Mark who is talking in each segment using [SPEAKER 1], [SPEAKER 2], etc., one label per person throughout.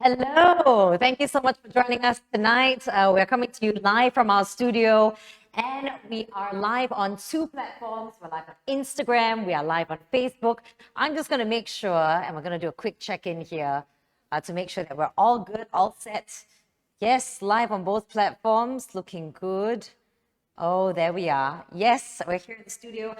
[SPEAKER 1] Hello, thank you so much for joining us tonight. We're coming to you live from our studio, and we are live on two platforms. We're live on Instagram, we are live on Facebook. I'm just going to make sure, and we're going to do a quick check-in here to make sure that we're all good, all set. Yes, live on both platforms, looking good. Oh, there we are. Yes, we're here in the studio.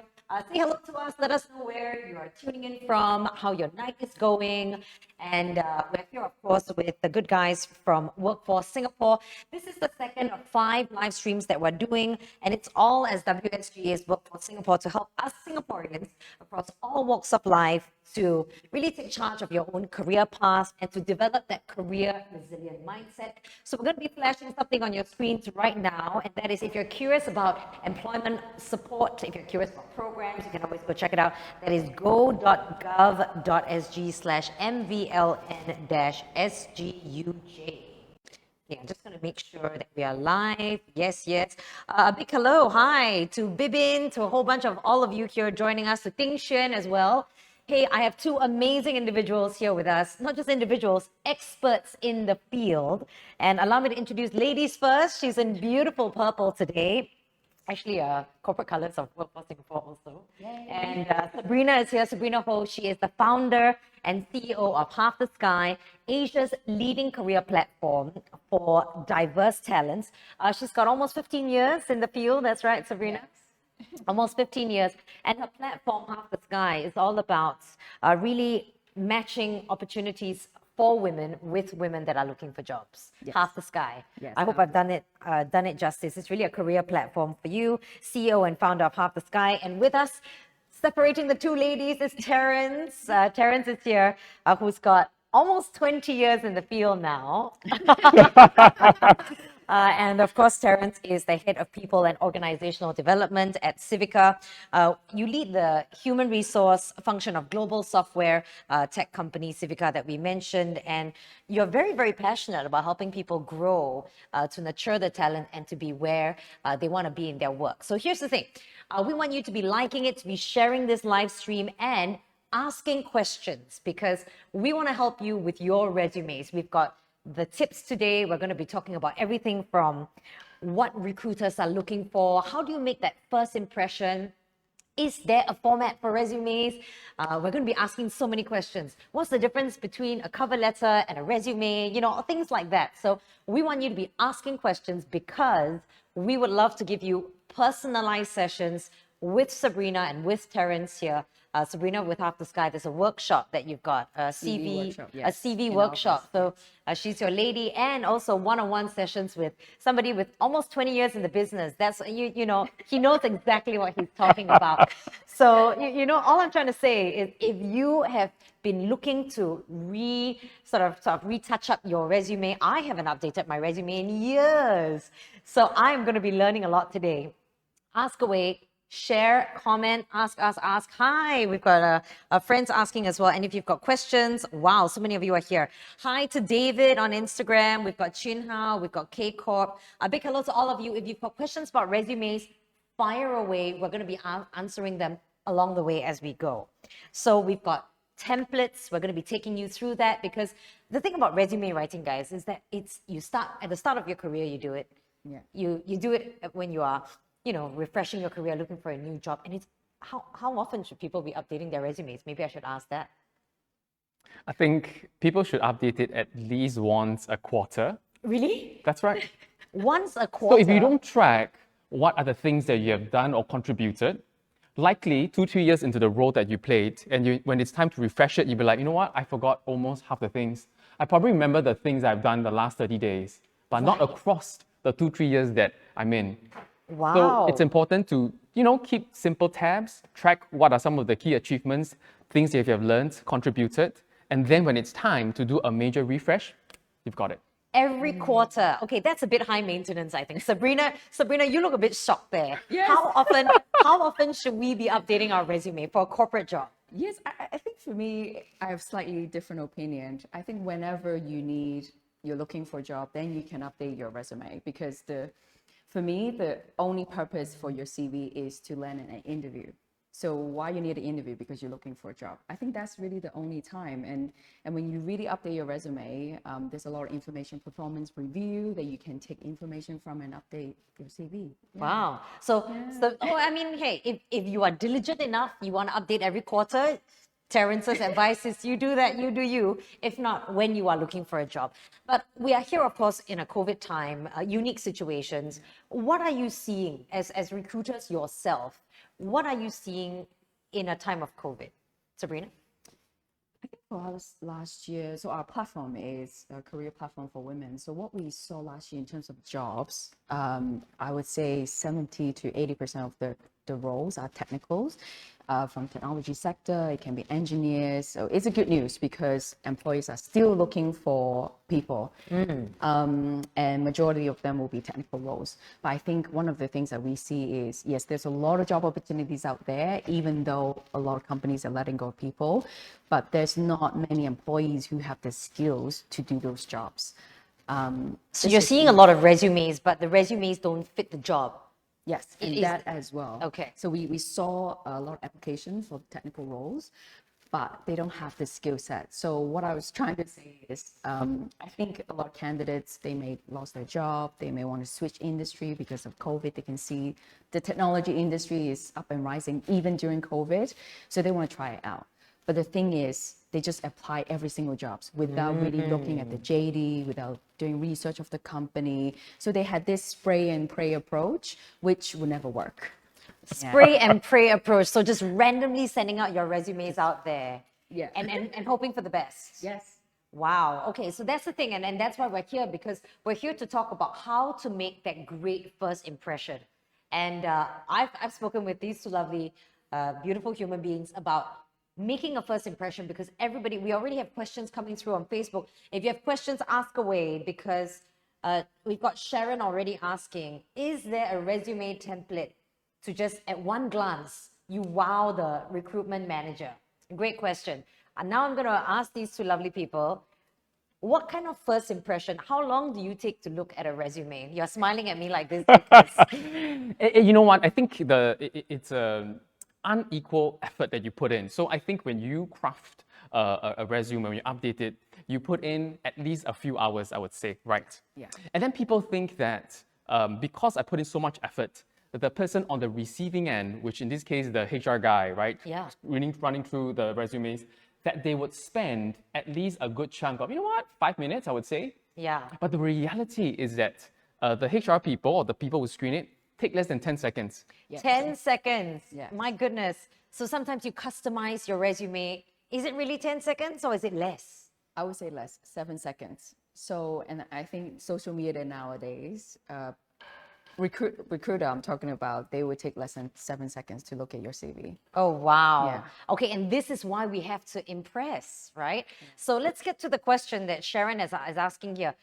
[SPEAKER 1] Say hello to us. Let us know where you are tuning in from, how your night is going. And we're here, of course, with the good guys from Workforce Singapore. This is the second of 5 live streams that we're doing. And it's all as WSG is Workforce Singapore to help us Singaporeans across all walks of life to really take charge of your own career path and to develop that career resilient mindset. So we're going to be flashing something on your screens right now, and that is if you're curious about employment support, if you're curious about programs, you can always go check it out. That is go.gov.sg/MVLN-SGUJ. Yeah, I'm just going to make sure that we are live. Yes, yes. A big hello, hi to Bibin, to a whole bunch of all of you here joining us, to Ting Xuan as well. Hey, I have 2 amazing individuals here with us, not just individuals, experts in the field. And allow me to introduce ladies first. She's in beautiful purple today. Actually, corporate colors of Workforce Singapore also. Yay. And Sabrina is here. Sabrina Ho, she is the founder and CEO of Half the Sky, Asia's leading career platform for diverse talents. She's got almost 15 years in the field. That's right, Sabrina? Yes. Almost 15 years. And her platform, Half the Sky, is all about really matching opportunities for women with women that are looking for jobs. Yes. Half the Sky. Yes, I hope I've done it justice. It's really a career platform for you, CEO and founder of Half the Sky. And with us, separating the 2 ladies, is Terrence. Terrence is here, who's got almost 20 years in the field now. And of course, Terrence is the head of people and organizational development at Civica. You lead the human resource function of global software tech company Civica that we mentioned. And you're very, very passionate about helping people grow, to nurture the talent and to be where they want to be in their work. So here's the thing. We want you to be liking it, to be sharing this live stream and asking questions, because we want to help you with your resumes. We've got the tips today. We're going to be talking about everything from what recruiters are looking for. How do you make that first impression? Is there a format for resumes? We're going to be asking so many questions. What's the difference between a cover letter and a resume? You know, things like that. So we want you to be asking questions because we would love to give you personalized sessions with Sabrina and with Terrence here. Sabrina, with Half the Sky, there's a workshop that you've got, a CV workshop. So she's your lady, and also one-on-one sessions with somebody with almost 20 years in the business. That's, you know, he knows exactly what he's talking about. So, you know, all I'm trying to say is if you have been looking to sort of retouch up your resume, I haven't updated my resume in years. So I'm going to be learning a lot today. Ask away. Share, comment, ask. Hi, we've got friends asking as well. And if you've got questions, wow, so many of you are here. Hi to David on Instagram. We've got Chin Hao, we've got K Corp. A big hello to all of you. If you've got questions about resumes, fire away. We're going to be answering them along the way as we go. So we've got templates. We're going to be taking you through that, because the thing about resume writing, guys, is that you start at the start of your career. You do it. Yeah. You do it when you are, you know, refreshing your career, looking for a new job. And it's how often should people be updating their resumes? Maybe I should ask that.
[SPEAKER 2] I think people should update it at least once a quarter.
[SPEAKER 1] Really?
[SPEAKER 2] That's right.
[SPEAKER 1] Once a quarter?
[SPEAKER 2] So if you don't track what are the things that you have done or contributed, likely 2-3 years into the role that you played, and when it's time to refresh it, you'll be like, you know what, I forgot almost half the things. I probably remember the things I've done the last 30 days, but not across the 2-3 years that I'm in.
[SPEAKER 1] Wow.
[SPEAKER 2] So it's important to, you know, keep simple tabs, track what are some of the key achievements, things that you have learned, contributed, and then when it's time to do a major refresh, you've got it.
[SPEAKER 1] Every quarter. Okay, that's a bit high maintenance, I think. Sabrina, you look a bit shocked there. Yes. How often should we be updating our resume for a corporate job?
[SPEAKER 3] Yes, I think for me, I have slightly different opinion. I think whenever you're looking for a job, then you can update your resume, because for me, the only purpose for your CV is to land an interview. So why you need an interview? Because you're looking for a job. I think that's really the only time. And when you really update your resume, there's a lot of information, performance review that you can take information from and update your CV. Yeah.
[SPEAKER 1] Wow. So I mean, hey, if you are diligent enough, you want to update every quarter, Terrence's advice is you do that, you do you. If not, when you are looking for a job. But we are here, of course, in a COVID time, unique situations. What are you seeing as recruiters yourself? What are you seeing in a time of COVID? Sabrina?
[SPEAKER 3] I think for us last year, so our platform is a career platform for women. So what we saw last year in terms of jobs, I would say 70 to 80% of the roles are technicals. From technology sector, it can be engineers. So it's a good news because employees are still looking for people, and majority of them will be technical roles. But I think one of the things that we see is, yes, there's a lot of job opportunities out there, even though a lot of companies are letting go of people, but there's not many employees who have the skills to do those jobs.
[SPEAKER 1] So you're seeing a lot of resumes, but the resumes don't fit the job.
[SPEAKER 3] Yes, and that as well.
[SPEAKER 1] Okay.
[SPEAKER 3] So we saw a lot of applications for technical roles, but they don't have the skill set. So what I was trying to say is, I think a lot of candidates, they may lost their job, they may want to switch industry because of COVID. They can see the technology industry is up and rising even during COVID, so they want to try it out. But the thing is, they just apply every single jobs without really looking at the JD, without doing research of the company. So they had this spray and pray approach, which would never work.
[SPEAKER 1] Spray and pray approach. So just randomly sending out your resumes out there.
[SPEAKER 3] Yeah.
[SPEAKER 1] And hoping for the best.
[SPEAKER 3] Yes.
[SPEAKER 1] Wow. Okay, so that's the thing. And that's why we're here, because we're here to talk about how to make that great first impression. And I've spoken with these two lovely, beautiful human beings about making a first impression, because we already have questions coming through on Facebook. If you have questions, ask away, because we've got Sharon already asking, is there a resume template to just at one glance, you wow the recruitment manager? Great question. And now I'm going to ask these two lovely people, what kind of first impression, how long do you take to look at a resume? You're smiling at me like this because...
[SPEAKER 2] You know what? I think it's unequal effort that you put in. So I think when you craft a resume, when you update it, you put in at least a few hours, I would say, right?
[SPEAKER 3] Yeah.
[SPEAKER 2] And then people think that because I put in so much effort, that the person on the receiving end, which in this case, the HR guy, right?
[SPEAKER 1] Yeah.
[SPEAKER 2] Running through the resumes, that they would spend at least a good chunk of, 5 minutes, I would say.
[SPEAKER 1] Yeah.
[SPEAKER 2] But the reality is that the HR people or the people who screen it take less than 10 seconds.
[SPEAKER 3] Yeah.
[SPEAKER 1] 10 seconds.
[SPEAKER 3] Yeah.
[SPEAKER 1] My goodness. So sometimes you customize your resume. Is it really 10 seconds or is it less?
[SPEAKER 3] I would say less, 7 seconds. So, and I think social media nowadays, recruiter I'm talking about, they would take less than 7 seconds to look at your CV.
[SPEAKER 1] Oh, wow.
[SPEAKER 3] Yeah.
[SPEAKER 1] Okay, and this is why we have to impress, right? So let's get to the question that Sharon is asking here.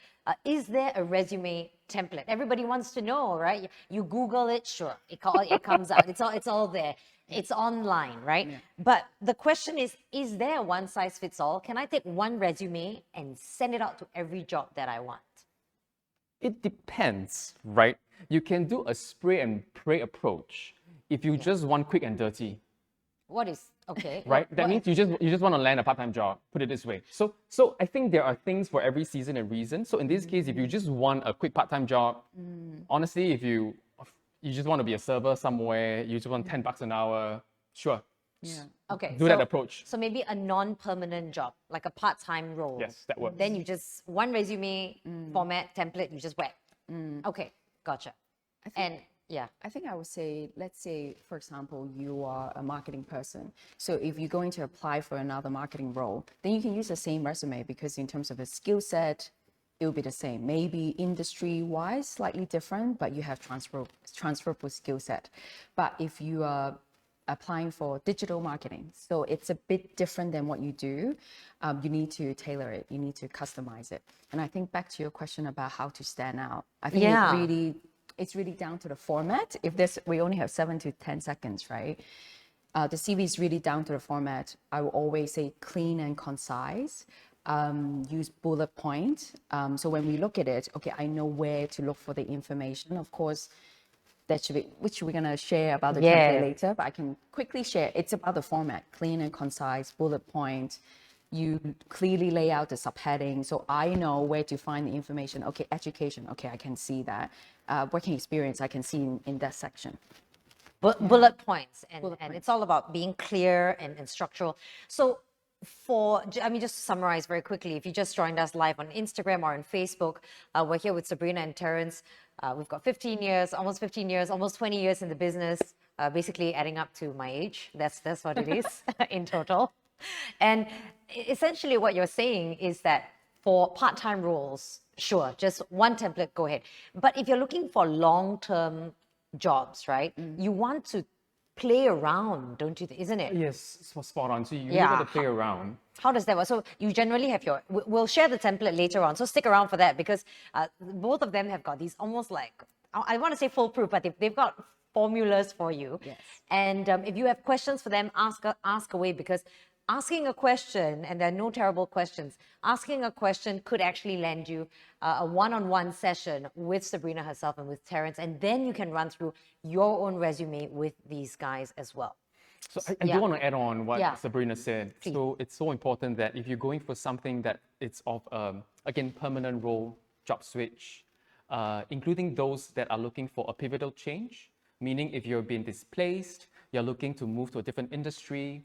[SPEAKER 1] Is there a resume template? Everybody wants to know, right? You Google it, sure, it comes out. It's all there. It's online, right?
[SPEAKER 3] Yeah.
[SPEAKER 1] But the question is there a one size fits all? Can I take one resume and send it out to every job that I want?
[SPEAKER 2] It depends, right? You can do a spray and pray approach if you just want quick and dirty,
[SPEAKER 1] What is, okay.
[SPEAKER 2] right? That means you just want to land a part-time job, put it this way. So I think there are things for every season and reason. So in this case, if you just want a quick part-time job, honestly, if you just want to be a server somewhere, you just want $10 an hour, sure.
[SPEAKER 3] Yeah.
[SPEAKER 1] Okay.
[SPEAKER 2] Do that approach.
[SPEAKER 1] So maybe a non-permanent job, like a part-time role.
[SPEAKER 2] Yes, that works.
[SPEAKER 1] Then you just, one resume format, template, you just whack. Okay, gotcha. And yeah.
[SPEAKER 3] I think I would say, let's say, for example, you are a marketing person. So if you're going to apply for another marketing role, then you can use the same resume, because in terms of a skill set, it will be the same. Maybe industry-wise, slightly different, but you have transferable skill set. But if you are applying for digital marketing, so it's a bit different than what you do, you need to tailor it, you need to customize it. And I think back to your question about how to stand out, I think it's really down to the format. If we only have 7 to 10 seconds, right? The CV is really down to the format. I will always say clean and concise. Use bullet point. So when we look at it, okay, I know where to look for the information. Of course, that should be, which we're going to share about the
[SPEAKER 1] Yes.
[SPEAKER 3] template later, but I can quickly share. It's about the format, clean and concise, bullet point. You clearly lay out the subheading, so I know where to find the information. Okay, education, okay, I can see that. Working experience, I can see in that section.
[SPEAKER 1] Bullet points, and
[SPEAKER 3] Bullet
[SPEAKER 1] and
[SPEAKER 3] points.
[SPEAKER 1] it's all about being clear and structural. So just to summarize very quickly, if you just joined us live on Instagram or on Facebook, we're here with Sabrina and Terrence. We've got 15 years, almost 15 years, almost 20 years in the business, basically adding up to my age. That's what it is in total. And essentially what you're saying is that for part-time roles, sure, just one template, go ahead. But if you're looking for long-term jobs, right, you want to play around, don't you? Isn't it?
[SPEAKER 2] Yes, spot on. So you
[SPEAKER 1] Yeah.
[SPEAKER 2] got to play around.
[SPEAKER 1] How does that work? So you generally have your, we'll share the template later on. So stick around for that, because both of them have got these almost like, I want to say foolproof, but they've got formulas for you.
[SPEAKER 3] Yes.
[SPEAKER 1] And if you have questions for them, ask away, because asking a question, and there are no terrible questions, asking a question could actually land you a one-on-one session with Sabrina herself and with Terrence, and then you can run through your own resume with these guys as well.
[SPEAKER 2] So I
[SPEAKER 1] Yeah.
[SPEAKER 2] do want to add on what
[SPEAKER 1] Yeah.
[SPEAKER 2] Sabrina said.
[SPEAKER 1] Please.
[SPEAKER 2] So it's so important that if you're going for something that it's of, again, permanent role, job switch, including those that are looking for a pivotal change, meaning if you're being displaced, you're looking to move to a different industry,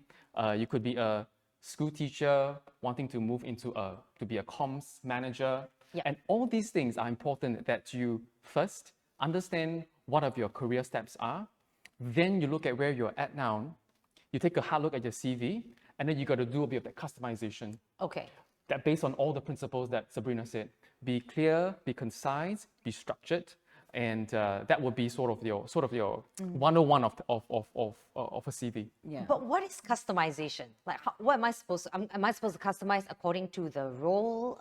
[SPEAKER 2] you could be a school teacher wanting to move into to be a comms manager.
[SPEAKER 1] Yeah.
[SPEAKER 2] And all these things are important that you first understand what of your career steps are. Then you look at where you're at now. You take a hard look at your CV, and then you got to do a bit of that customization.
[SPEAKER 1] Okay.
[SPEAKER 2] That based on all the principles that Sabrina said. Be clear, be concise, be structured, and that will be sort of your 101 of a CV.
[SPEAKER 3] Yeah.
[SPEAKER 1] But what is customization? Like, what am I supposed to, am I supposed to customize according to the role,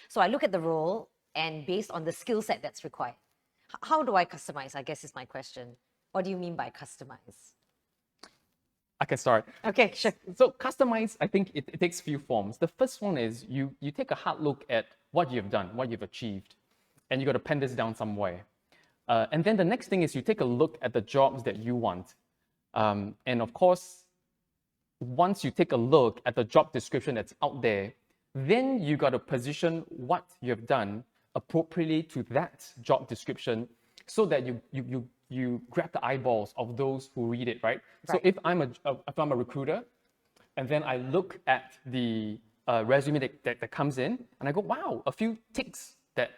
[SPEAKER 1] so I look at the role and based on the skill set that's required. How do I customize, I guess is my question. What do you mean by customize?
[SPEAKER 2] I can start.
[SPEAKER 1] Okay, sure.
[SPEAKER 2] So customize, I think it takes a few forms. The first one is you take a hard look at what you've done, what you've achieved, and you got to pen this down somewhere. And then the next thing is you take a look at the jobs that you want. And of course, once you take a look at the job description that's out there, then you got to position what you've done appropriately to that job description so that you grab the eyeballs of those who read it, right? So if I'm a recruiter, and then I look at the resume that comes in, and I go, wow, a few ticks that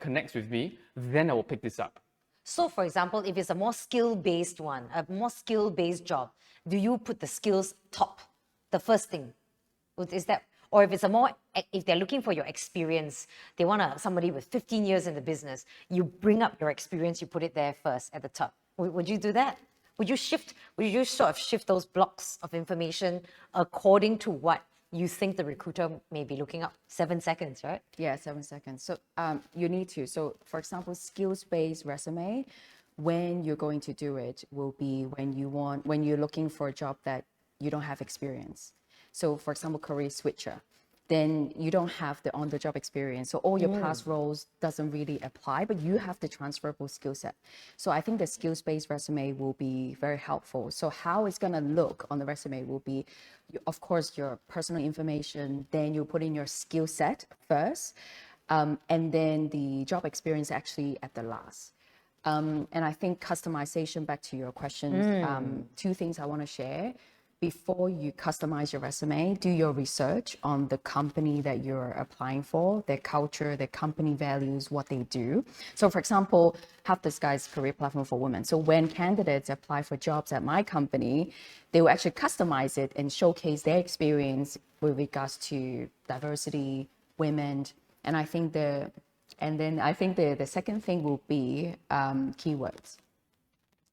[SPEAKER 2] connects with me, then I will pick this up.
[SPEAKER 1] So for example, if it's a more skill-based one, a more skill-based job, do you put the skills top, the first thing? Is that, or if it's if they're looking for your experience, they want somebody with 15 years in the business, you bring up your experience, you put it there first at the top. Would you do that? Would you sort of shift those blocks of information according to what you think the recruiter may be looking up? 7 seconds, right?
[SPEAKER 3] Yeah, 7 seconds. So you need to. So for example, skills-based resume, when you're going to do it will be when you're looking for a job that you don't have experience. So for example, career switcher, then you don't have the on-the-job experience. So all your past roles doesn't really apply, but you have the transferable skill set. So I think the skills-based resume will be very helpful. So how it's gonna look on the resume will be, of course, your personal information, then you put in your skill set first, and then the job experience actually at the last. And I think customization, back to your questions, 2 things I wanna share. Before you customize your resume, do your research on the company that you're applying for, their culture, their company values, what they do. So for example, Half the Sky's career platform for women. So when candidates apply for jobs at my company, they will actually customize it and showcase their experience with regards to diversity, women. And I think the second thing will be keywords.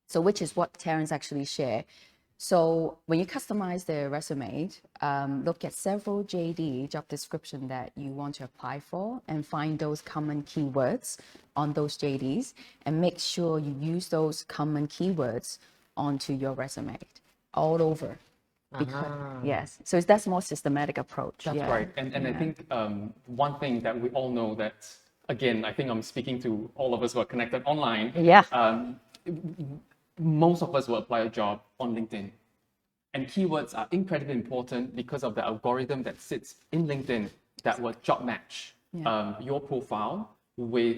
[SPEAKER 3] So which is what Terrence actually shared. So when you customize the resume, look at several JD, job description, that you want to apply for and find those common keywords on those JDs and make sure you use those common keywords onto your resume all over. Yes, so that's more systematic approach.
[SPEAKER 2] That's right. And I think one thing that we all know that again, I think I'm speaking to all of us who are connected online.
[SPEAKER 1] Yeah.
[SPEAKER 2] Most of us will apply a job on LinkedIn. And keywords are incredibly important because of the algorithm that sits in LinkedIn that will job match your profile with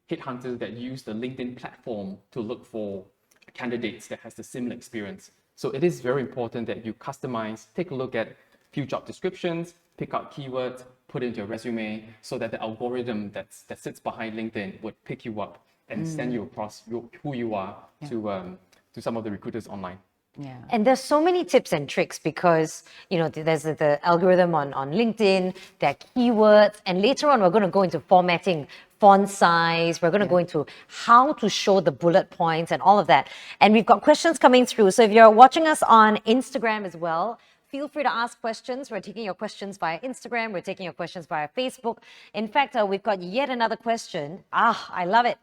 [SPEAKER 2] headhunters that use the LinkedIn platform to look for candidates that has the similar experience. So it is very important that you customize, take a look at few job descriptions, pick out keywords, put it into your resume so that the algorithm that sits behind LinkedIn would pick you up and send you across who you are to some of the recruiters online.
[SPEAKER 3] Yeah.
[SPEAKER 1] And there's so many tips and tricks because, there's the algorithm on LinkedIn, there are keywords, and later on we're going to go into formatting, font size, we're going to go into how to show the bullet points and all of that. And we've got questions coming through. So if you're watching us on Instagram as well, feel free to ask questions. We're taking your questions via Instagram. We're taking your questions via Facebook. In fact, we've got yet another question. I love it.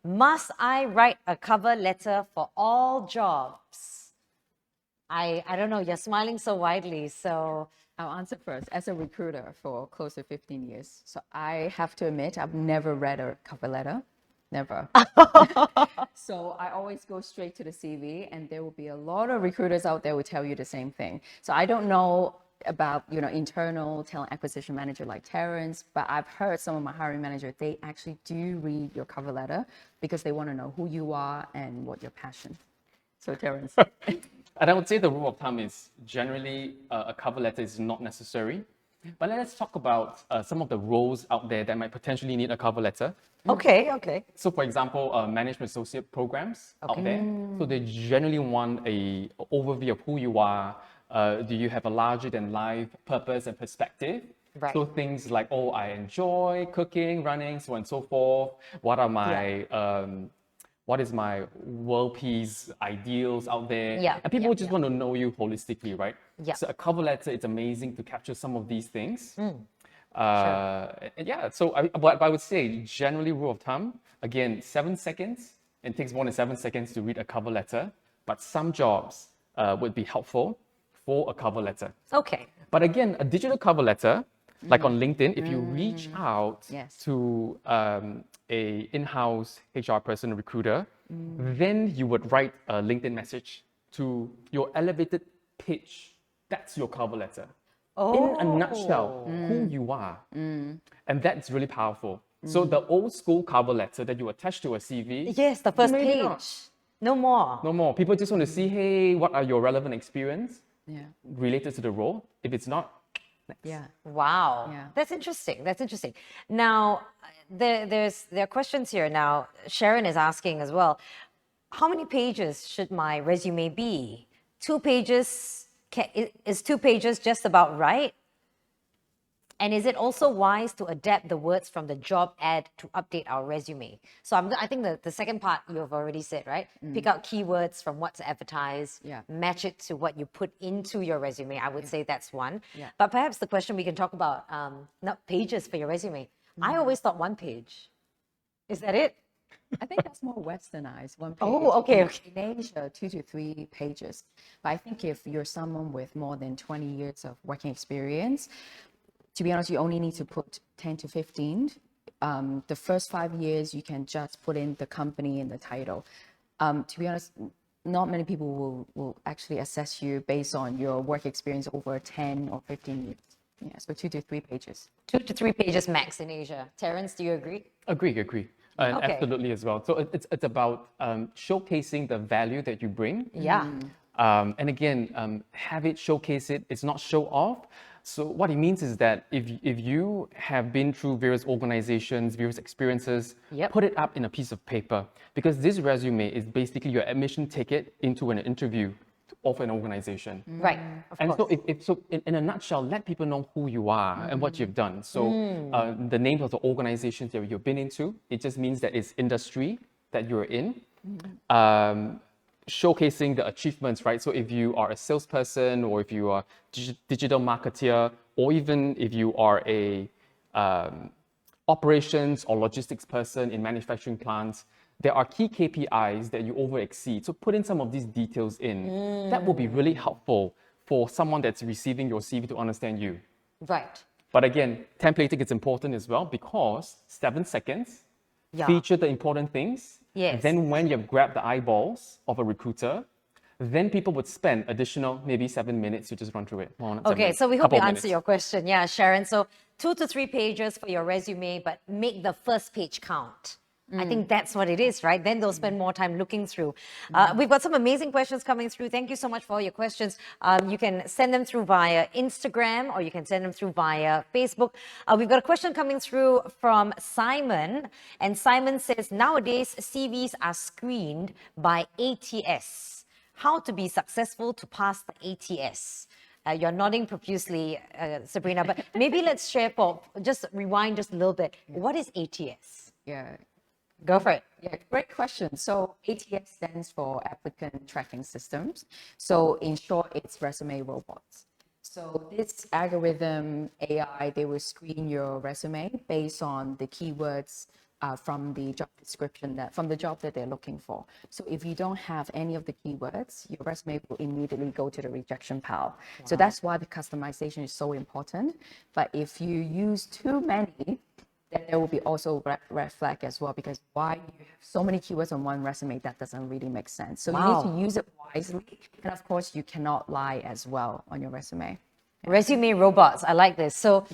[SPEAKER 1] Must I write a cover letter for all jobs? I don't know, you're smiling so widely, so...
[SPEAKER 3] I'll answer first. As a recruiter for close to 15 years, so I have to admit, I've never read a cover letter. Never. So I always go straight to the CV, and there will be a lot of recruiters out there who tell you the same thing. So I don't know about, internal talent acquisition manager like Terrence, but I've heard some of my hiring managers, they actually do read your cover letter because they want to know who you are and what your passion. So Terrence.
[SPEAKER 2] And I would say the rule of thumb is generally a cover letter is not necessary. But let's talk about some of the roles out there that might potentially need a cover letter.
[SPEAKER 1] Okay.
[SPEAKER 2] So for example, management associate programs out there. So they generally want a overview of who you are. Do you have a larger than life purpose and perspective?
[SPEAKER 1] Right.
[SPEAKER 2] So things like, I enjoy cooking, running, so on and so forth. What are my what is my world peace ideals out there?
[SPEAKER 1] Yeah,
[SPEAKER 2] And people just want to know you holistically, right?
[SPEAKER 1] Yeah.
[SPEAKER 2] So a cover letter, it's amazing to capture some of these things.
[SPEAKER 1] Sure.
[SPEAKER 2] So I would say generally rule of thumb, again, 7 seconds. It takes more than 7 seconds to read a cover letter, but some jobs would be helpful for a cover letter.
[SPEAKER 1] Okay.
[SPEAKER 2] But again, a digital cover letter, like on LinkedIn, if you reach out to a in-house HR person, recruiter, then you would write a LinkedIn message to your elevated pitch. That's your cover letter. In a nutshell, who you are. And that's really powerful. So the old school cover letter that you attach to a CV.
[SPEAKER 1] Yes, the first
[SPEAKER 2] maybe
[SPEAKER 1] page.
[SPEAKER 2] not.
[SPEAKER 1] No more.
[SPEAKER 2] No more. People just want to see, hey, what are your relevant experience
[SPEAKER 3] Yeah.
[SPEAKER 2] related to the role? If it's not, next.
[SPEAKER 3] Yeah.
[SPEAKER 1] Wow.
[SPEAKER 3] Yeah.
[SPEAKER 1] That's interesting. Now, there are questions here. Now, Sharon is asking as well, how many pages should my resume be? 2 pages, is 2 pages just about right? And is it also wise to adapt the words from the job ad to update our resume? So I think the second part you've already said, right? Pick out keywords from what's advertised, match it to what you put into your resume. I would say that's one.
[SPEAKER 3] Yeah.
[SPEAKER 1] But perhaps the question we can talk about, not pages for your resume. I always thought 1 page. Is that it?
[SPEAKER 3] I think that's more westernized. 1 page.
[SPEAKER 1] Oh, okay.
[SPEAKER 3] In Asia, 2 to 3 pages. But I think if you're someone with more than 20 years of working experience, to be honest, you only need to put 10 to 15. The first 5 years, you can just put in the company and the title. To be honest, not many people will actually assess you based on your work experience over 10 or 15 years. Yeah, so 2 to 3 pages.
[SPEAKER 1] 2 to 3 pages max in Asia. Terrence, do you agree?
[SPEAKER 2] Agree. And
[SPEAKER 1] Okay.
[SPEAKER 2] absolutely as well. So it's about showcasing the value that you bring.
[SPEAKER 1] Yeah.
[SPEAKER 2] And again, have it, showcase it. It's not show off. So what it means is that if you have been through various organizations, various experiences, put it up in a piece of paper, because this resume is basically your admission ticket into an interview of an organization.
[SPEAKER 1] Right. Of
[SPEAKER 2] And
[SPEAKER 1] course.
[SPEAKER 2] so in a nutshell, let people know who you are and what you've done. So the names of the organizations that you've been into, it just means that it's industry that you're in. Showcasing the achievements, right? So if you are a salesperson, or if you are digital marketer, or even if you are a operations or logistics person in manufacturing plants, there are key KPIs that you over exceed. So put in some of these details in. That will be really helpful for someone that's receiving your CV to understand you.
[SPEAKER 1] Right.
[SPEAKER 2] But again, templating is important as well because 7 seconds,
[SPEAKER 1] Yeah.
[SPEAKER 2] feature the important things.
[SPEAKER 1] Yes.
[SPEAKER 2] Then when you've grabbed the eyeballs of a recruiter, then people would spend additional maybe 7 minutes to just run through it. Well, not 7
[SPEAKER 1] Okay,
[SPEAKER 2] minutes,
[SPEAKER 1] so we hope
[SPEAKER 2] couple
[SPEAKER 1] we
[SPEAKER 2] of
[SPEAKER 1] answer
[SPEAKER 2] minutes.
[SPEAKER 1] your question. Yeah, Sharon. So 2 to 3 pages for your resume, but make the first page count. I think that's what it is, right? Then they'll spend more time looking through. We've got some amazing questions coming through. Thank you so much for all your questions. You can send them through via Instagram or you can send them through via Facebook. We've got a question coming through from Simon. And Simon says, nowadays, CVs are screened by ATS. How to be successful to pass the ATS? You're nodding profusely, Sabrina, but maybe let's share just rewind just a little bit. What is ATS?
[SPEAKER 3] Yeah.
[SPEAKER 1] Go for it.
[SPEAKER 3] Yeah, great question. So ATS stands for Applicant Tracking Systems. So in short, it's resume robots. So this algorithm AI, they will screen your resume based on the keywords from the job description from the job that they're looking for. So if you don't have any of the keywords, your resume will immediately go to the rejection pile. Wow. So that's why the customization is so important. But if you use too many, then there will be also red flag as well, because why you have so many keywords on one resume, that doesn't really make sense. So you need to use it wisely. And of course, you cannot lie as well on your resume.
[SPEAKER 1] Yeah. Resume robots, I like this. So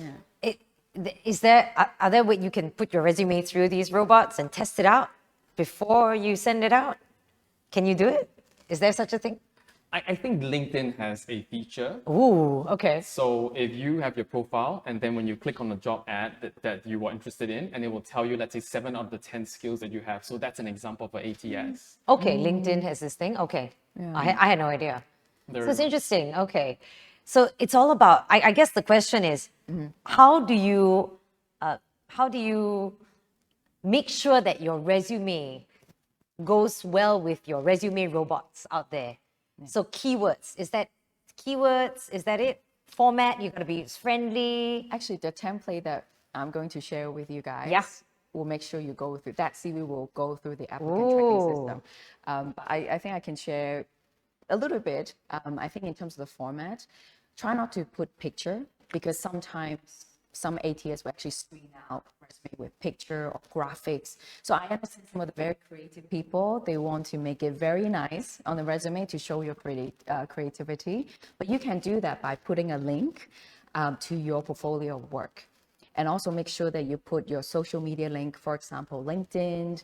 [SPEAKER 1] are there ways you can put your resume through these robots and test it out before you send it out? Can you do it? Is there such a thing?
[SPEAKER 2] I think LinkedIn has a feature.
[SPEAKER 1] Ooh, okay.
[SPEAKER 2] So if you have your profile and then when you click on the job ad that you are interested in, and it will tell you, let's say 7 out of the 10 skills that you have. So that's an example of an ATS.
[SPEAKER 1] Okay, LinkedIn has this thing. Okay. Yeah. I had no idea. So it's interesting. Okay. So it's all about, I guess the question is, how do you make sure that your resume goes well with your resume robots out there? So keywords, is that it? Format, you got to be friendly.
[SPEAKER 3] Actually, the template that I'm going to share with you guys will make sure you go through, that CV will go through the applicant tracking system. But I think I can share a little bit. I think in terms of the format, try not to put picture, because sometimes some ATS will actually screen out resume with picture or graphics. So I understand some of the very creative people, they want to make it very nice on the resume to show your creativity. But you can do that by putting a link to your portfolio work. And also make sure that you put your social media link, for example, LinkedIn,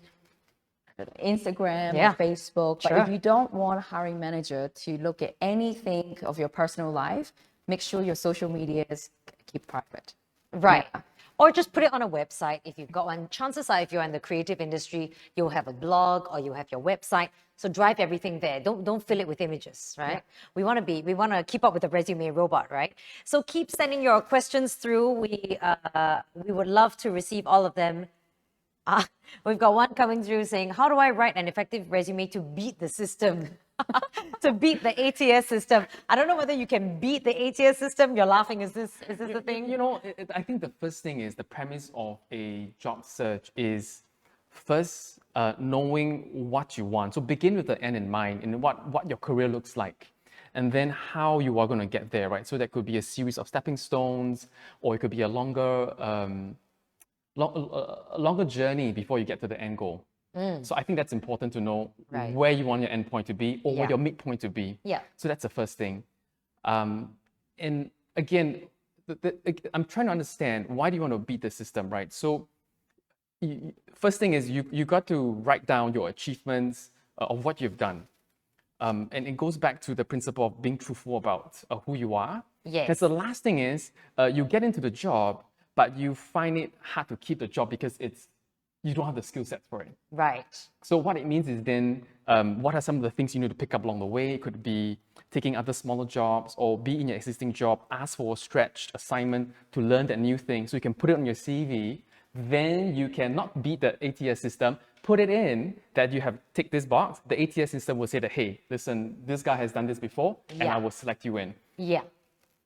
[SPEAKER 3] Instagram, or Facebook. But if you don't want a hiring manager to look at anything of your personal life, make sure your social media is keep private.
[SPEAKER 1] Right. Yeah. Or just put it on a website if you've got one. Chances are, if you're in the creative industry, you'll have a blog or you have your website. So drive everything there. Don't fill it with images, right? Yeah. We want to keep up with the resume robot, right? So keep sending your questions through. We would love to receive all of them. We've got one coming through saying, how do I write an effective resume to beat the system? To beat the ATS system. I don't know whether you can beat the ATS system. You're laughing. Is this the thing?
[SPEAKER 2] You know, I think the first thing is the premise of a job search is first knowing what you want. So begin with the end in mind and what your career looks like. And then how you are going to get there, right? So that could be a series of stepping stones, or it could be a longer journey before you get to the end goal. So I think that's important to know where you want your end point to be, or where your midpoint to be. Yeah. So that's the first thing. And again, I'm trying to understand, why do you want to beat the system, right? So first thing is you got to write down your achievements of what you've done. And it goes back to the principle of being truthful about who you are.
[SPEAKER 1] Yes.
[SPEAKER 2] Because the last thing is you get into the job, but you find it hard to keep the job because you don't have the skill set for it.
[SPEAKER 1] Right.
[SPEAKER 2] So what it means is then, what are some of the things you need to pick up along the way? It could be taking other smaller jobs, or be in your existing job, ask for a stretched assignment to learn that new thing so you can put it on your CV. Then you can not beat the ATS system, put it in that you have ticked this box. The ATS system will say that, hey, listen, this guy has done this before, and I will select you in.
[SPEAKER 1] Yeah.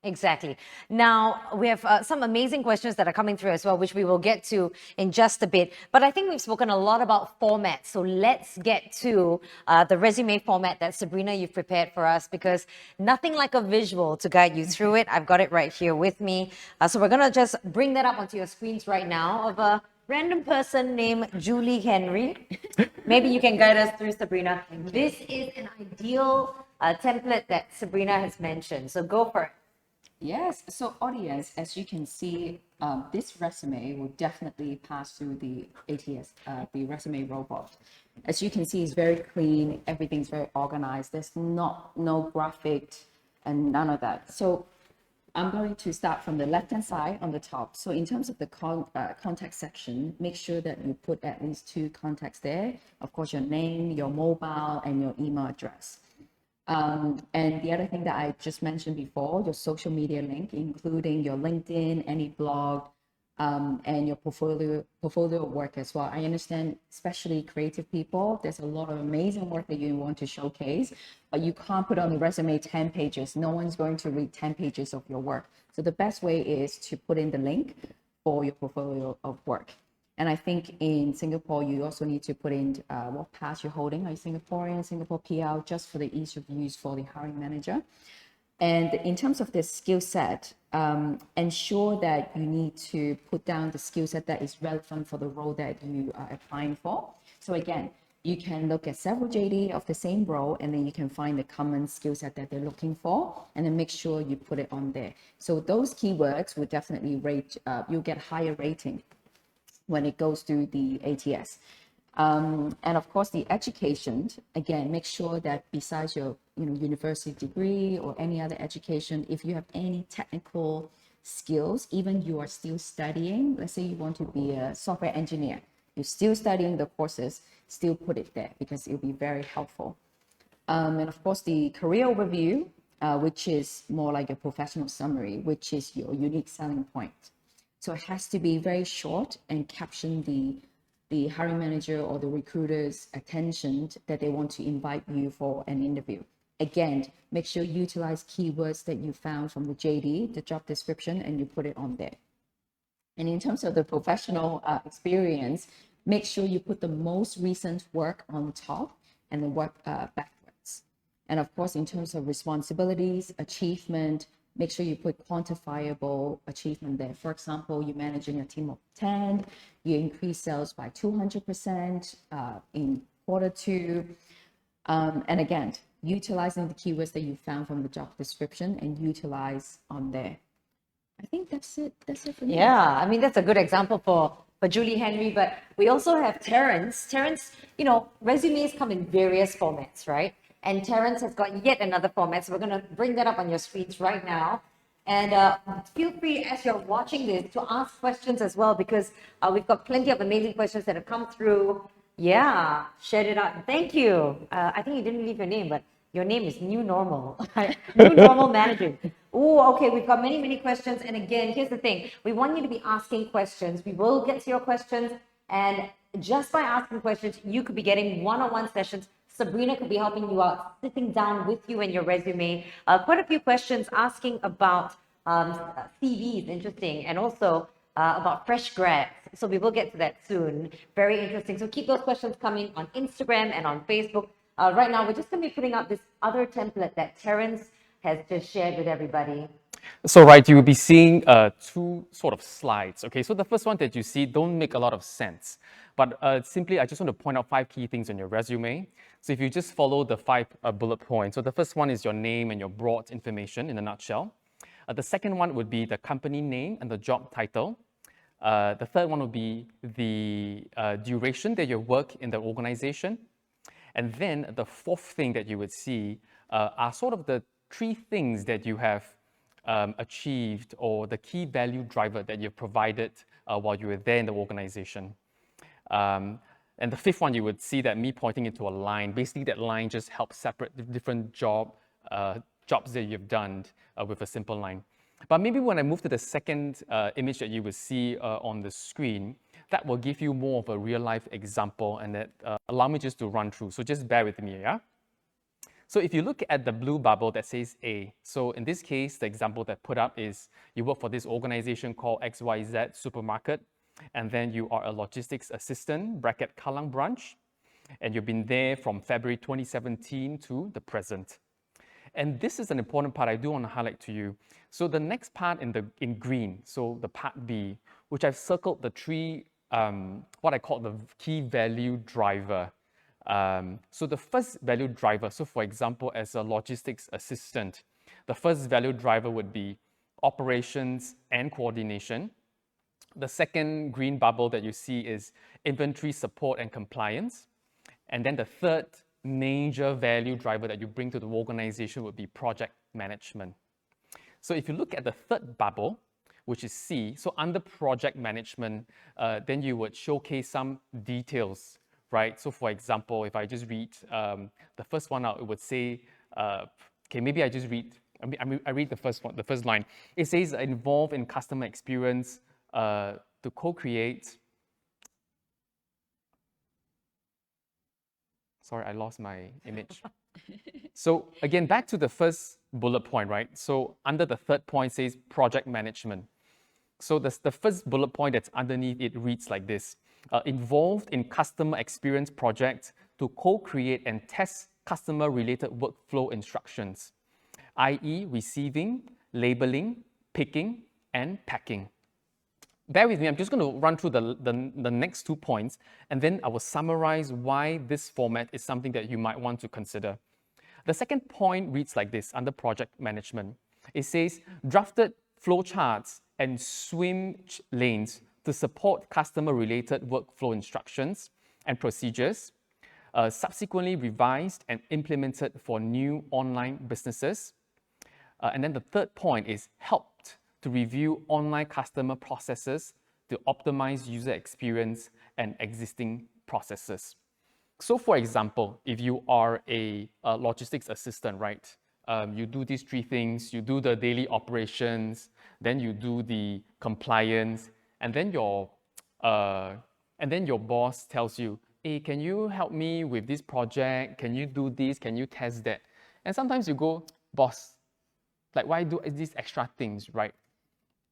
[SPEAKER 1] Exactly. Now, we have some amazing questions that are coming through as well, which we will get to in just a bit. But I think we've spoken a lot about formats. So let's get to the resume format that Sabrina, you've prepared for us, because nothing like a visual to guide you through it. I've got it right here with me. So we're going to just bring that up onto your screens right now of a random person named Julie Henry. Maybe you can guide us through, Sabrina. This is an ideal template that Sabrina has mentioned. So go for it.
[SPEAKER 3] Yes, so audience, as you can see, this resume will definitely pass through the HTS, the resume robot. As you can see, it's very clean, everything's very organized, there's no graphic and none of that. So I'm going to start from the left-hand side on the top. So in terms of the contact section, make sure that you put at least 2 contacts there. Of course, your name, your mobile, and your email address. And the other thing that I just mentioned before, your social media link, including your LinkedIn, any blog, and your portfolio work as well. I understand, especially creative people, there's a lot of amazing work that you want to showcase, but you can't put on the resume 10 pages. No one's going to read 10 pages of your work. So the best way is to put in the link for your portfolio of work. And I think in Singapore, you also need to put in what pass you're holding. Are you Singaporean, Singapore PR, just for the ease of use for the hiring manager. And in terms of the skill set, ensure that you need to put down the skill set that is relevant for the role that you are applying for. So again, you can look at several JD of the same role, and then you can find the common skill set that they're looking for, and then make sure you put it on there. So those keywords will definitely rate, you'll get higher rating when it goes through the ATS. And of course, the education, again, make sure that besides your university degree or any other education, if you have any technical skills, even you are still studying, let's say you want to be a software engineer, you're still studying the courses, still put it there because it'll be very helpful. And of course, the career overview, which is more like a professional summary, which is your unique selling point. So it has to be very short and caption the hiring manager or the recruiter's attention that they want to invite you for an interview. Again, make sure you utilize keywords that you found from the JD, the job description, and you put it on there. And in terms of the professional experience, make sure you put the most recent work on top and then work backwards. And of course, in terms of responsibilities, achievement, make sure you put quantifiable achievement there. For example, you're managing a team of 10, you increase sales by 200% in Q2. And again, utilizing the keywords that you found from the job description and utilize on there. I think that's it. That's it for me.
[SPEAKER 1] Yeah, I mean, that's a good example for Julie Henry, but we also have Terrence. Terrence, resumes come in various formats, right? And Terrence has got yet another format. So we're going to bring that up on your screens right now. And feel free, as you're watching this, to ask questions as well, because we've got plenty of amazing questions that have come through. Yeah, shared it out. Thank you. I think you didn't leave your name, but your name is New Normal. New Normal Managing. Oh, okay. We've got many, many questions. And again, here's the thing. We want you to be asking questions. We will get to your questions. And just by asking questions, you could be getting one-on-one sessions. Sabrina could be helping you out, sitting down with you and your resume. Quite a few questions asking about CVs, interesting, and also about fresh grads. So we will get to that soon. Very interesting. So keep those questions coming on Instagram and on Facebook. Right now, we're just going to be putting up this other template that Terrence has just shared with everybody.
[SPEAKER 2] So, right, you will be seeing 2 sort of slides. Okay, so the first one that you see don't make a lot of sense. But simply, I just want to point out 5 key things on your resume. So if you just follow the 5 bullet points. So the first one is your name and your broad information in a nutshell. The second one would be the company name and the job title. The third one would be the duration that you work in the organization. And then the fourth thing that you would see are sort of the 3 things that you have achieved, or the key value driver that you've provided while you were there in the organization. And the fifth one, you would see that me pointing into a line. Basically, that line just helps separate the different jobs that you've done with a simple line. But maybe when I move to the second image that you will see on the screen, that will give you more of a real-life example, and that allow me just to run through. So just bear with me, yeah? So if you look at the blue bubble that says A, so in this case, the example that put up is you work for this organization called XYZ Supermarket, and then you are a logistics assistant, bracket Kallang branch, and you've been there from February 2017 to the present. And this is an important part I do want to highlight to you. So the next part in green, so the part B, which I've circled the three, what I call the key value driver. So the first value driver, so for example, as a logistics assistant, the first value driver would be operations and coordination. The second green bubble that you see is inventory support and compliance. And then the third major value driver that you bring to the organization would be project management. So if you look at the third bubble, which is C, so under project management, then you would showcase some details, right? So for example, if I just read the first one out, it would say, okay, maybe I just read, I read the first one, the first line. It says involved in customer experience to co-create. Sorry, I lost my image. So again, back to the first bullet point, right? So under the third point says project management. So the first bullet point that's underneath it reads like this. Involved in customer experience projects to co-create and test customer-related workflow instructions, i.e. receiving, labeling, picking, and packing. Bear with me, I'm just going to run through the next 2 points, and then I will summarize why this format is something that you might want to consider. The second point reads like this under project management. It says, drafted flowcharts and swim lanes to support customer-related workflow instructions and procedures, subsequently revised and implemented for new online businesses. And then the third point is helped to review online customer processes to optimize user experience and existing processes. So for example, if you are a logistics assistant, right? You do these three things, you do the daily operations, then you do the compliance, and then your boss tells you, hey, can you help me with this project? Can you do this? Can you test that? And sometimes you go, boss, like why do these extra things, right?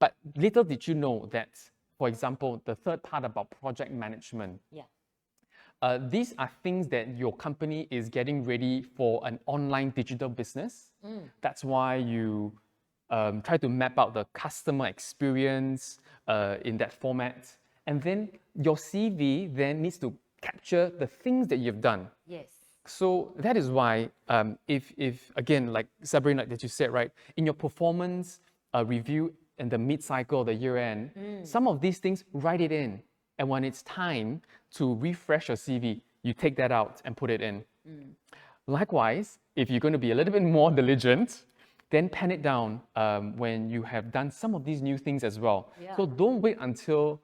[SPEAKER 2] But little did you know that, for example, the third part about project management, these are things that your company is getting ready for an online digital business. That's why you try to map out the customer experience in that format. And then your CV then needs to capture the things that you've done.
[SPEAKER 1] Yes.
[SPEAKER 2] So that is why, if again, like Sabrina, that you said, right, in your performance review in the mid-cycle, the year-end, some of these things, write it in. And when it's time to refresh your CV, you take that out and put it in. Likewise, if you're going to be a little bit more diligent, then pen it down when you have done some of these new things as well. So don't wait until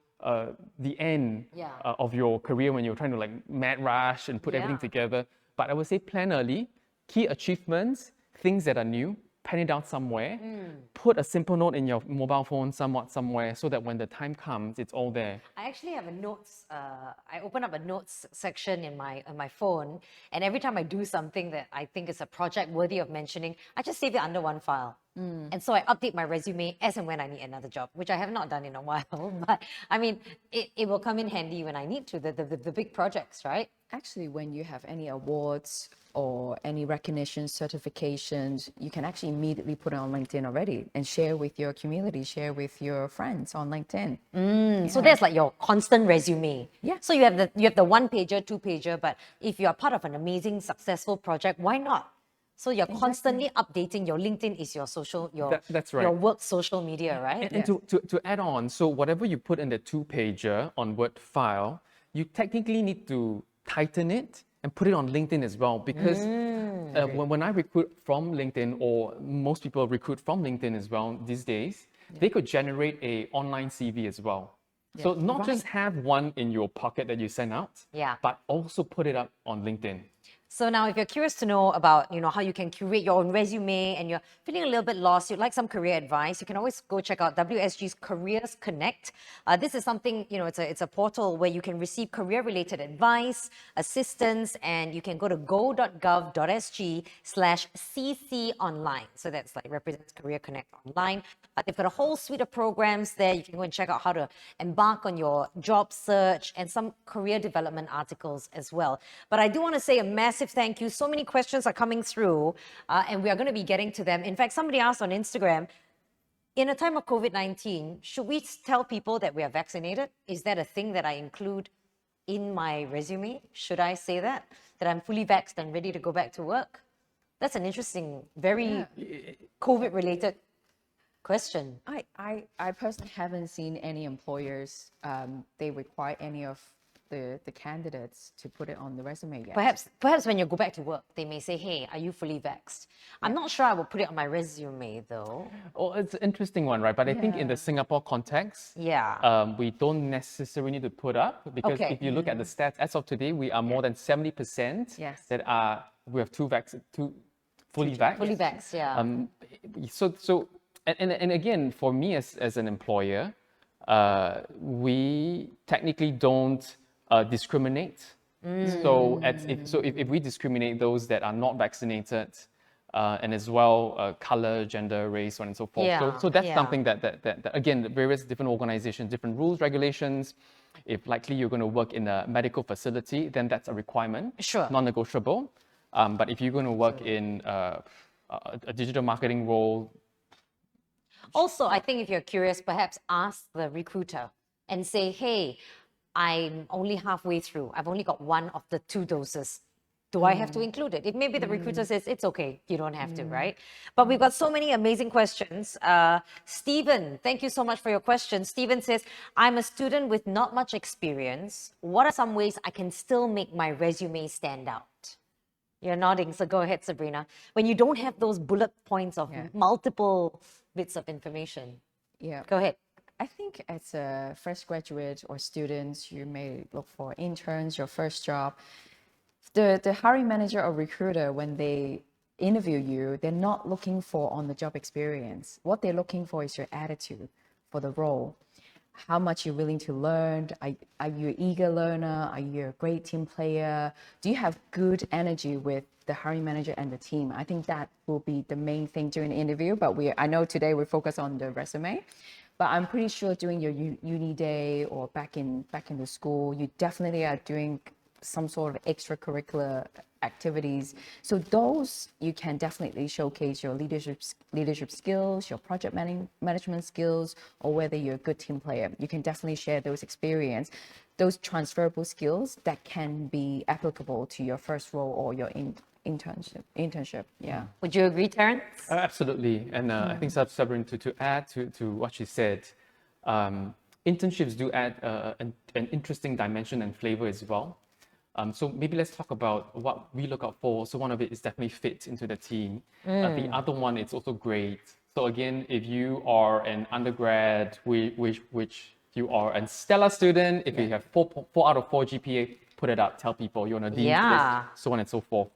[SPEAKER 2] the end of your career when you're trying to like mad rush and put everything together. But I would say plan early, key achievements, things that are new, pen it down somewhere, put a simple note in your mobile phone somewhere so that when the time comes, it's all there.
[SPEAKER 1] I actually have a notes, I open up a notes section in my phone, and every time I do something that I think is a project worthy of mentioning, I just save it under one file. And so I update my resume as and when I need another job, which I have not done in a while, but I mean, it will come in handy when I need to, the big projects, right?
[SPEAKER 3] Actually, when you have any awards or any recognition certifications, you can actually immediately put it on LinkedIn already and share with your community, share with your friends on LinkedIn.
[SPEAKER 1] So that's like your constant resume.
[SPEAKER 3] Yeah.
[SPEAKER 1] So you have the 1-pager, 2-pager, but if you are part of an amazing, successful project, why not? So you're constantly updating. Your LinkedIn is your social,
[SPEAKER 2] that's right.
[SPEAKER 1] your work social media, right?
[SPEAKER 2] And to add on, so whatever you put in the 2-pager on Word file, you technically need to tighten it and put it on LinkedIn as well, because when I recruit from LinkedIn, or most people recruit from LinkedIn as well these days, they could generate a online CV as well. So not just have one in your pocket that you send out, but also put it up on LinkedIn.
[SPEAKER 1] So now if you're curious to know about, how you can curate your own resume and you're feeling a little bit lost, you'd like some career advice, you can always go check out WSG's Careers Connect. This is something, it's a portal where you can receive career-related advice, assistance, and you can go to go.gov.sg/CC online. So that's like represents Career Connect online. They've got a whole suite of programs there. You can go and check out how to embark on your job search and some career development articles as well. But I do want to say a massive thank you. So many questions are coming through, and we are going to be getting to them. In fact, somebody asked on Instagram, in a time of COVID-19, should we tell people that we are vaccinated? Is that a thing that I include in my resume? Should I say that I'm fully vaxxed and ready to go back to work? That's an interesting, very COVID-related question.
[SPEAKER 3] I personally haven't seen any employers, they require any of the candidates to put it on the resume yet.
[SPEAKER 1] Perhaps when you go back to work, they may say, hey, are you fully vaxxed? I'm not sure I will put it on my resume though.
[SPEAKER 2] Oh, it's an interesting one, right? But I think in the Singapore context, we don't necessarily need to put up, because if you look at the stats, as of today, we are more than 70% that we have fully vaxxed.
[SPEAKER 1] Fully vaxxed, yeah.
[SPEAKER 2] And again, for me as an employer, we technically don't discriminate. So if we discriminate those that are not vaccinated, and as well color, gender, race, so on and so forth. So that's something that again, various different organizations, different rules, regulations. If likely you're going to work in a medical facility, then that's a requirement, non-negotiable. But if you're going to work in a digital marketing role.
[SPEAKER 1] Also, I think if you're curious, perhaps ask the recruiter and say, hey, I'm only halfway through. I've only got one of the 2 doses. Do I have to include it? It maybe the recruiter says, it's okay, you don't have to, right? But we've got so many amazing questions. Stephen, thank you so much for your question. Stephen says, I'm a student with not much experience. What are some ways I can still make my resume stand out? You're nodding, so go ahead, Sabrina. When you don't have those bullet points of multiple bits of information. Go ahead.
[SPEAKER 3] I think as a fresh graduate or students, you may look for interns, your first job. The hiring manager or recruiter, when they interview you, they're not looking for on-the-job experience. What they're looking for is your attitude for the role. How much you're willing to learn. Are you an eager learner? Are you a great team player? Do you have good energy with the hiring manager and the team? I think that will be the main thing during the interview. But I know today we focus on the resume. But I'm pretty sure during your uni day or back in the school, you definitely are doing some sort of extracurricular activities. So those you can definitely showcase your leadership skills, your project management skills, or whether you're a good team player. You can definitely share those experience, those transferable skills that can be applicable to your first role or your internship. Yeah.
[SPEAKER 1] Would you agree, Terrence?
[SPEAKER 2] Absolutely. And I think Sabrina, to add to what she said, internships do add an interesting dimension and flavor as well. So maybe let's talk about what we look out for. So one of it is definitely fit into the team. The other one is also great. So again, if you are an undergrad, which you are a stellar student, if you have 4 out of 4 GPA, put it up, tell people you're on a dean's list, so on and so forth.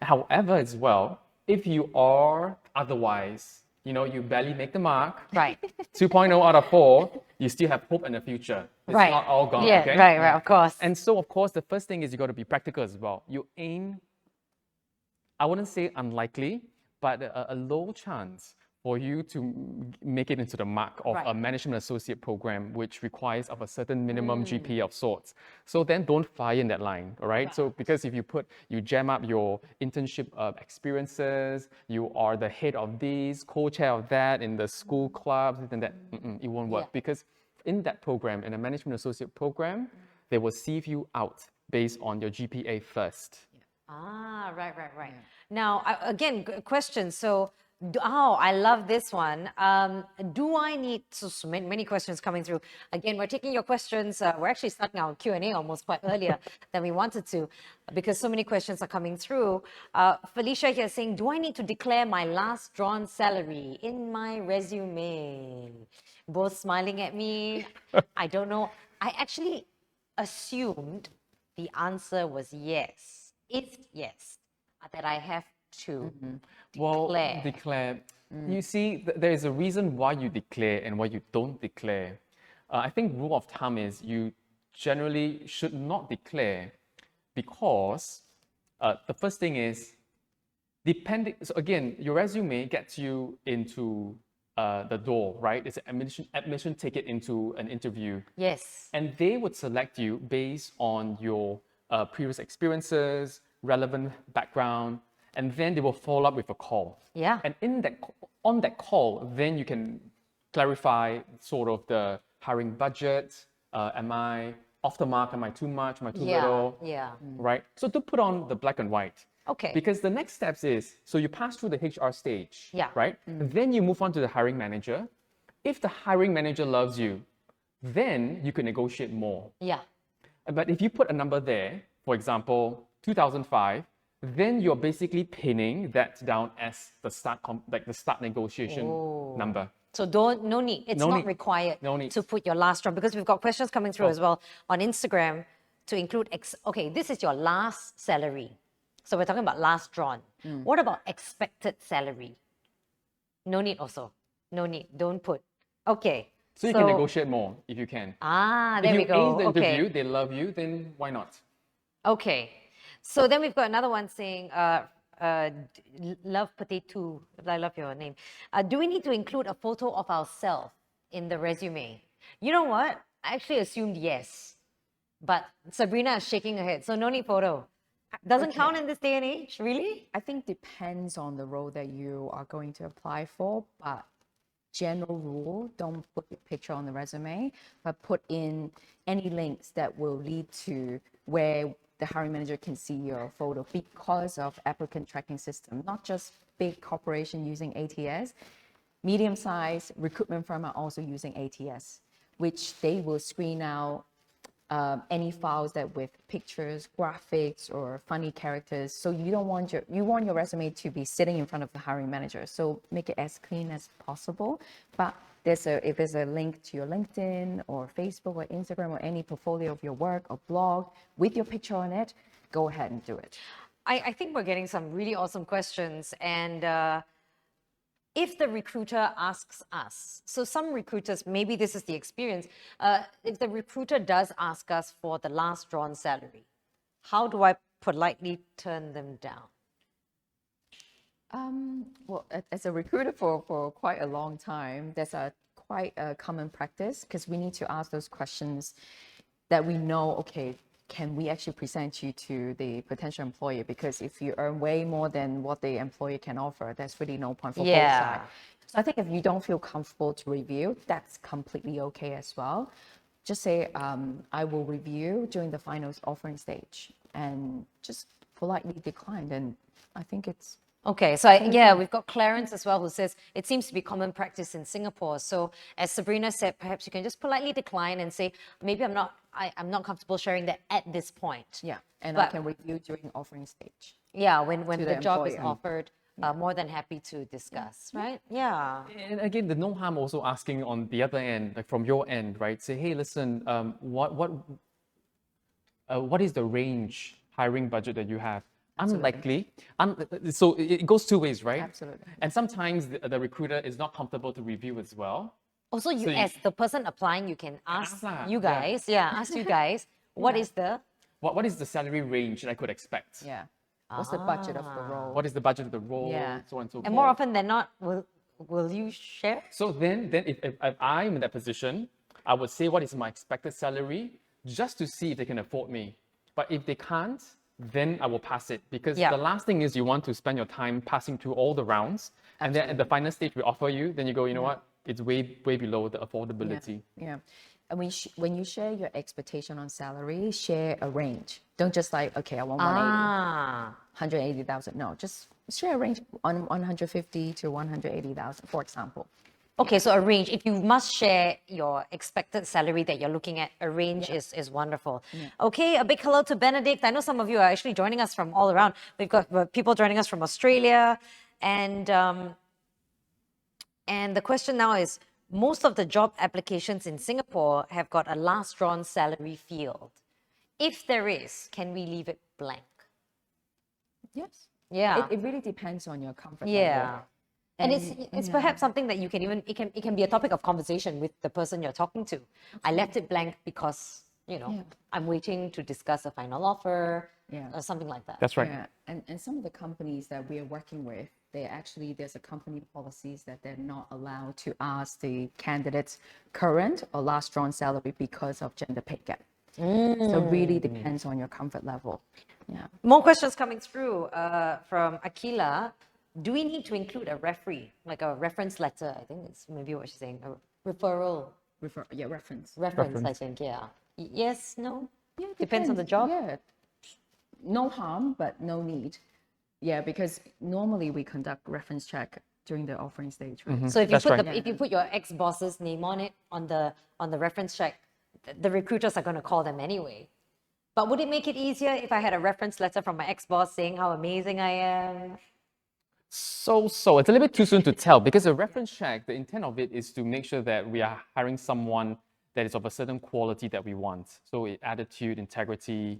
[SPEAKER 2] However, as well, if you are otherwise, you barely make the mark.
[SPEAKER 1] Right.
[SPEAKER 2] 2.0 out of 4, you still have hope in the future. It's not all gone.
[SPEAKER 1] Yeah,
[SPEAKER 2] okay?
[SPEAKER 1] right, of course.
[SPEAKER 2] And so, of course, the first thing is you got to be practical as well. You aim, I wouldn't say unlikely, but a low chance for you to make it into the mark of a management associate program, which requires of a certain minimum GPA of sorts. So then don't fire in that line, all right? So because if you jam up your internship experiences, you are the head of this, co-chair of that in the school clubs, and that, it won't work. Because in that program, in a management associate program, they will sieve you out based on your GPA first.
[SPEAKER 1] Right. Now, again, question. So, I love this one. Do I need, so many questions coming through. Again, we're taking your questions. We're actually starting our Q&A almost quite earlier than we wanted to, because so many questions are coming through. Felicia here saying, do I need to declare my last drawn salary in my resume? Both smiling at me. I don't know. I actually assumed the answer was yes. is yes, that I have to
[SPEAKER 2] Well,
[SPEAKER 1] declare?
[SPEAKER 2] declare. You see, there is a reason why you declare and why you don't declare. I think rule of thumb is you generally should not declare because the first thing is depending. So again, your resume gets you into the door, right? It's an admission ticket into an interview.
[SPEAKER 1] Yes.
[SPEAKER 2] And they would select you based on your previous experiences, relevant background, and then they will follow up with a call.
[SPEAKER 1] Yeah.
[SPEAKER 2] And on that call, then you can clarify sort of the hiring budget. Am I off the mark? Am I too much? Am I too little?
[SPEAKER 1] Yeah.
[SPEAKER 2] Right? So to put on the black and white.
[SPEAKER 1] Okay.
[SPEAKER 2] Because the next steps is, so you pass through the HR stage,
[SPEAKER 1] Yeah.
[SPEAKER 2] right? Then you move on to the hiring manager. If the hiring manager loves you, then you can negotiate more.
[SPEAKER 1] Yeah.
[SPEAKER 2] But if you put a number there, for example, 2005, then you're basically pinning that down as the start, like the start negotiation number.
[SPEAKER 1] So no need. It's
[SPEAKER 2] No
[SPEAKER 1] not
[SPEAKER 2] need.
[SPEAKER 1] required
[SPEAKER 2] No need.
[SPEAKER 1] to put your last drawn, because we've got questions coming through as well on Instagram to include, okay, this is your last salary. So we're talking about last drawn. What about expected salary? No need also. No need. Don't put. Okay.
[SPEAKER 2] So you can negotiate more if you can.
[SPEAKER 1] There we
[SPEAKER 2] If you
[SPEAKER 1] go.
[SPEAKER 2] ace the
[SPEAKER 1] Okay.
[SPEAKER 2] interview, they love you, then why not?
[SPEAKER 1] Okay. So then we've got another one saying, love potato. I love your name. Do we need to include a photo of ourselves in the resume? You know what? I actually assumed yes. But Sabrina is shaking her head. So no need photo. Doesn't count in this day and age, really?
[SPEAKER 3] I think depends on the role that you are going to apply for, but general rule, don't put your picture on the resume, but put in any links that will lead to where the hiring manager can see your photo because of applicant tracking system, not just big corporation using ATS. Medium-sized recruitment firm are also using ATS, which they will screen out any files that with pictures, graphics, or funny characters. So you want your resume to be sitting in front of the hiring manager. So make it as clean as possible. But if there's a link to your LinkedIn or Facebook or Instagram or any portfolio of your work or blog with your picture on it, go ahead and do it.
[SPEAKER 1] I think we're getting some really awesome questions. And if the recruiter asks us, so some recruiters, maybe this is the experience, if the recruiter does ask us for the last drawn salary, how do I politely turn them down?
[SPEAKER 3] Well, as a recruiter for quite a long time, that's quite a common practice because we need to ask those questions that we know, okay, can we actually present you to the potential employer? Because if you earn way more than what the employer can offer, there's really no point for both sides. So I think if you don't feel comfortable to review, that's completely okay as well. Just say, I will review during the finals offering stage and just politely decline. And I think it's
[SPEAKER 1] Okay, so we've got Clarence as well who says it seems to be common practice in Singapore. So as Sabrina said, perhaps you can just politely decline and say, maybe I'm not comfortable sharing that at this point.
[SPEAKER 3] Yeah, and
[SPEAKER 1] But-
[SPEAKER 3] I can review during offering stage.
[SPEAKER 1] Yeah, when
[SPEAKER 3] To
[SPEAKER 1] the
[SPEAKER 3] the
[SPEAKER 1] job is
[SPEAKER 3] employer.
[SPEAKER 1] offered, more than happy to discuss, right? Yeah.
[SPEAKER 2] And again, the no harm also asking on the other end, like from your end, right? Say, hey, listen, what is the range hiring budget that you have? Unlikely. So it goes two ways, right?
[SPEAKER 3] Absolutely.
[SPEAKER 2] And sometimes the recruiter is not comfortable to review as well.
[SPEAKER 1] Also,
[SPEAKER 2] So you-
[SPEAKER 1] as the person applying, you can ask
[SPEAKER 2] Ask lah,
[SPEAKER 1] you
[SPEAKER 2] yeah.
[SPEAKER 1] guys, ask you guys, what is the
[SPEAKER 2] What is the salary range that I could expect?
[SPEAKER 3] Yeah. What's the budget of the role?
[SPEAKER 2] What is the budget of the role?
[SPEAKER 3] Yeah.
[SPEAKER 2] So on and so forth.
[SPEAKER 1] and more often than not, will you share?
[SPEAKER 2] So then if I'm in that position, I would say what is my expected salary just to see if they can afford me. But if they can't, then I will pass it because
[SPEAKER 1] Yeah.
[SPEAKER 2] the last thing is you want to spend your time passing through all the rounds, and then at the final stage we offer you, then you go, you know what, it's way below the affordability.
[SPEAKER 3] Yeah. And when you share your expectation on salary, share a range. Don't just like, okay, I want 180,000. No, just share a range on 150 to 180,000, for example.
[SPEAKER 1] Okay, so a range. If you must share your expected salary that you're looking at, a range is wonderful. Okay, a big hello to Benedict. I know some of you are actually joining us from all around. We've got people joining us from Australia. And the question now is, most of the job applications in Singapore have got a last drawn salary field. If there is, can we leave it blank?
[SPEAKER 3] Yes.
[SPEAKER 1] Yeah.
[SPEAKER 3] It really depends on your comfort
[SPEAKER 1] Yeah.
[SPEAKER 3] level.
[SPEAKER 1] And it's perhaps something that you can even it can be a topic of conversation with the person you're talking to. I left it blank because, I'm waiting to discuss a final offer or something like that.
[SPEAKER 2] That's right.
[SPEAKER 3] Yeah, and some of the companies that we are working with, there's a company policies that they're not allowed to ask the candidates current or last drawn salary because of gender pay gap. So it really depends on your comfort level. Yeah.
[SPEAKER 1] More questions coming through from Akila. Do we need to include a referee, like a reference letter? I think it's maybe what she's saying, a referral.
[SPEAKER 3] Reference.
[SPEAKER 1] Reference, I think, yeah. Yes, no?
[SPEAKER 3] Yeah,
[SPEAKER 1] Depends on the job?
[SPEAKER 3] Yeah. No harm, but no need. Yeah, because normally we conduct reference check during the offering stage, right?
[SPEAKER 1] So if you
[SPEAKER 2] That's
[SPEAKER 1] put
[SPEAKER 2] right.
[SPEAKER 1] if you put your ex-boss's name on it on the reference check, the recruiters are going to call them anyway. But would it make it easier if I had a reference letter from my ex-boss saying how amazing I am?
[SPEAKER 2] So it's a little bit too soon to tell because a reference check, the intent of it is to make sure that we are hiring someone that is of a certain quality that we want. So attitude, integrity,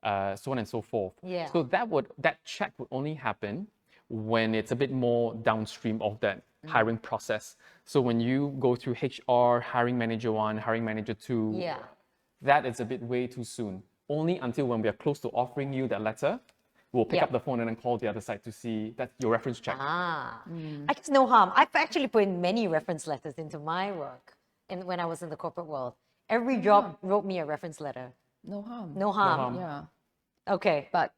[SPEAKER 2] so on and so forth.
[SPEAKER 1] Yeah.
[SPEAKER 2] So that check would only happen when it's a bit more downstream of that hiring process. So when you go through HR, hiring manager 1, hiring manager 2,
[SPEAKER 1] Yeah.
[SPEAKER 2] that is a bit way too soon. Only until when we are close to offering you that letter, we'll pick up the phone and then call the other side to see that's your reference check.
[SPEAKER 1] I guess no harm. I've actually put in many reference letters into my work when I was in the corporate world. Every job wrote me a reference letter.
[SPEAKER 3] No harm.
[SPEAKER 1] No harm.
[SPEAKER 2] harm.
[SPEAKER 3] Yeah.
[SPEAKER 1] Okay.
[SPEAKER 3] But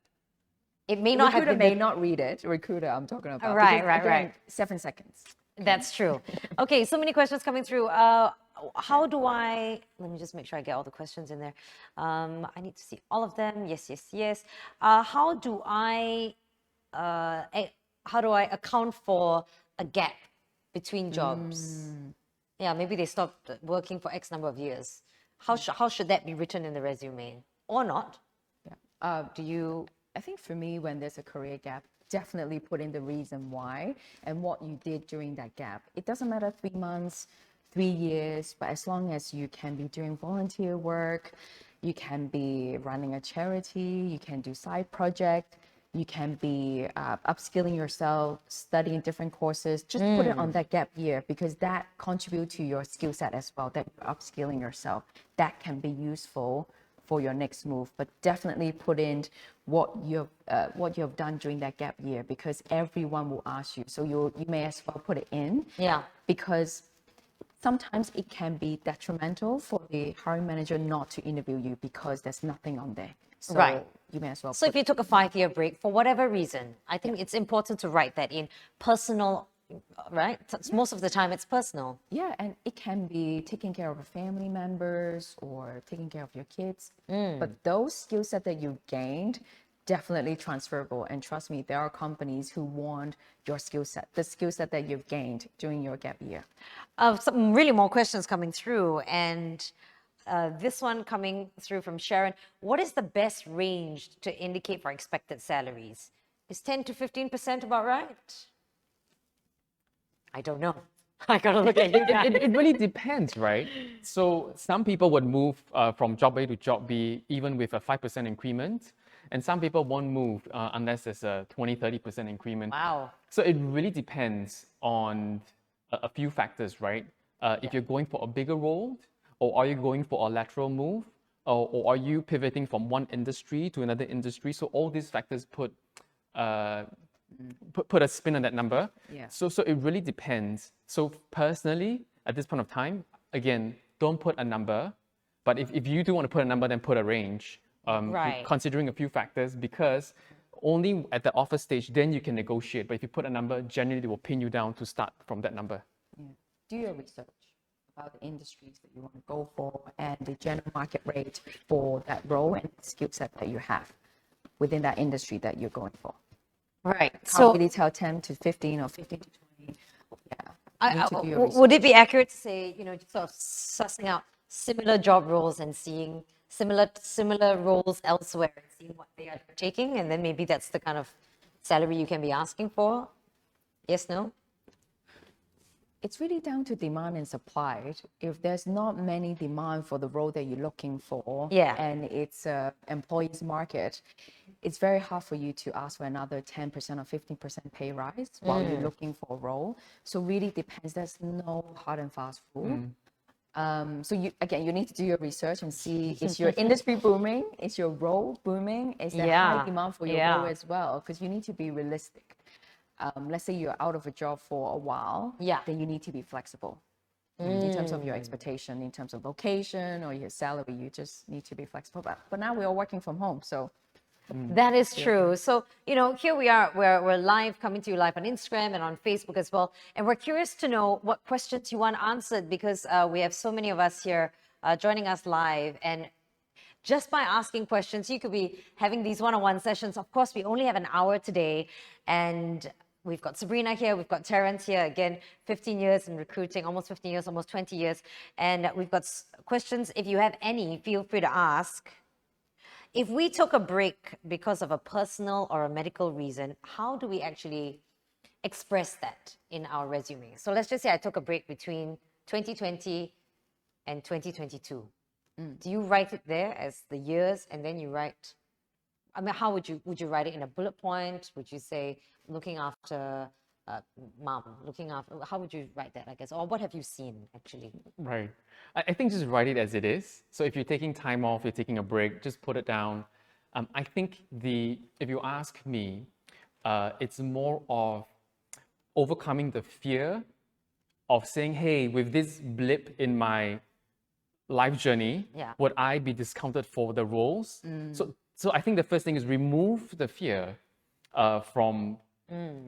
[SPEAKER 1] It may not have
[SPEAKER 3] recruiter
[SPEAKER 1] been
[SPEAKER 3] may not read it. Recruiter, I'm talking about.
[SPEAKER 1] Right,
[SPEAKER 3] Because,
[SPEAKER 1] right,
[SPEAKER 3] again,
[SPEAKER 1] right.
[SPEAKER 3] 7 seconds.
[SPEAKER 1] That's true. Okay, so many questions coming through. How do I, let me just make sure I get all the questions in there. I need to see all of them. Yes. How do I account for a gap between jobs? Yeah, maybe they stopped working for X number of years. How should that be written in the resume or not? Do you?
[SPEAKER 3] I think for me, when there's a career gap, definitely put in the reason why and what you did during that gap. It doesn't matter 3 months, 3 years, but as long as you can be doing volunteer work, you can be running a charity, you can do side project, you can be upskilling yourself, studying different courses. Just put it on that gap year because that contributes to your skill set as well, that you're upskilling yourself. That can be useful for your next move, but definitely put in what you've done during that gap year because everyone will ask you. So you may as well put it in.
[SPEAKER 1] Yeah.
[SPEAKER 3] Because sometimes it can be detrimental for the hiring manager not to interview you because there's nothing on there. So
[SPEAKER 1] Right.
[SPEAKER 3] you may as well.
[SPEAKER 1] So if you took a 5-year break for whatever reason, I think it's important to write that in personal, right? Most of the time it's personal.
[SPEAKER 3] Yeah, and it can be taking care of your family members or taking care of your kids. But those skill set that you gained, definitely transferable. And trust me, there are companies who want your skill set, the skill set that you've gained during your gap year.
[SPEAKER 1] Some really more questions coming through, and this one coming through from Sharon. What is the best range to indicate for expected salaries? Is 10 to 15% about right? I don't know. I gotta look at you guys.
[SPEAKER 2] It really depends, right? So some people would move from job A to job B even with a 5% increment. And some people won't move unless there's a 20-30% increment.
[SPEAKER 1] Wow.
[SPEAKER 2] So it really depends on a few factors, right? If you're going for a bigger role, or are you going for a lateral move, or are you pivoting from one industry to another industry? So all these factors put a spin on that number.
[SPEAKER 3] Yeah.
[SPEAKER 2] So it really depends. So personally, at this point of time, again, don't put a number. But if you do want to put a number, then put a range.
[SPEAKER 1] Right.
[SPEAKER 2] Considering a few factors, because only at the offer stage, then you can negotiate. But if you put a number, generally they will pin you down to start from that number.
[SPEAKER 3] Yeah. Do your research about the industries that you want to go for and the general market rate for that role and skill set that you have within that industry that you're going for.
[SPEAKER 1] Right.
[SPEAKER 3] Can't
[SPEAKER 1] So
[SPEAKER 3] really tell 10 to 15 or 15 to 20. Yeah. Need to do your
[SPEAKER 1] would it be accurate to say, sort of sussing out similar job roles and seeing similar roles elsewhere and seeing what they are taking, and then maybe that's the kind of salary you can be asking for? Yes, no?
[SPEAKER 3] It's really down to demand and supply. If there's not many demand for the role that you're looking for,
[SPEAKER 1] Yeah.
[SPEAKER 3] and it's a employees market, it's very hard for you to ask for another 10% or 15% pay rise while you're looking for a role. So really depends. There's no hard and fast rule. So you need to do your research and see, is your industry booming? Is your role booming? Is there high demand for your role as well? Because you need to be realistic. Let's say you're out of a job for a while, then you need to be flexible in terms of your expectation, in terms of location or your salary. You just need to be flexible. But now we're all working from home, so.
[SPEAKER 1] That is true. So, here we are, we're live, coming to you live on Instagram and on Facebook as well. And we're curious to know what questions you want answered, because we have so many of us here joining us live. And just by asking questions, you could be having these one-on-one sessions. Of course, we only have an hour today, and we've got Sabrina here, we've got Terrence here, again, 15 years in recruiting, almost 15 years, almost 20 years. And we've got questions. If you have any, feel free to ask. If we took a break because of a personal or a medical reason, how do we actually express that in our resume? So let's just say I took a break between 2020 and 2022. Do you write it there as the years, and then you write, how would you write it in a bullet point? Would you say looking after mom, how would you write that, I guess? Or what have you seen actually?
[SPEAKER 2] Right. I think just write it as it is. So if you're taking time off, you're taking a break, just put it down. I think if you ask me, it's more of overcoming the fear of saying, hey, with this blip in my life journey, would I be discounted for the roles? So I think the first thing is remove the fear from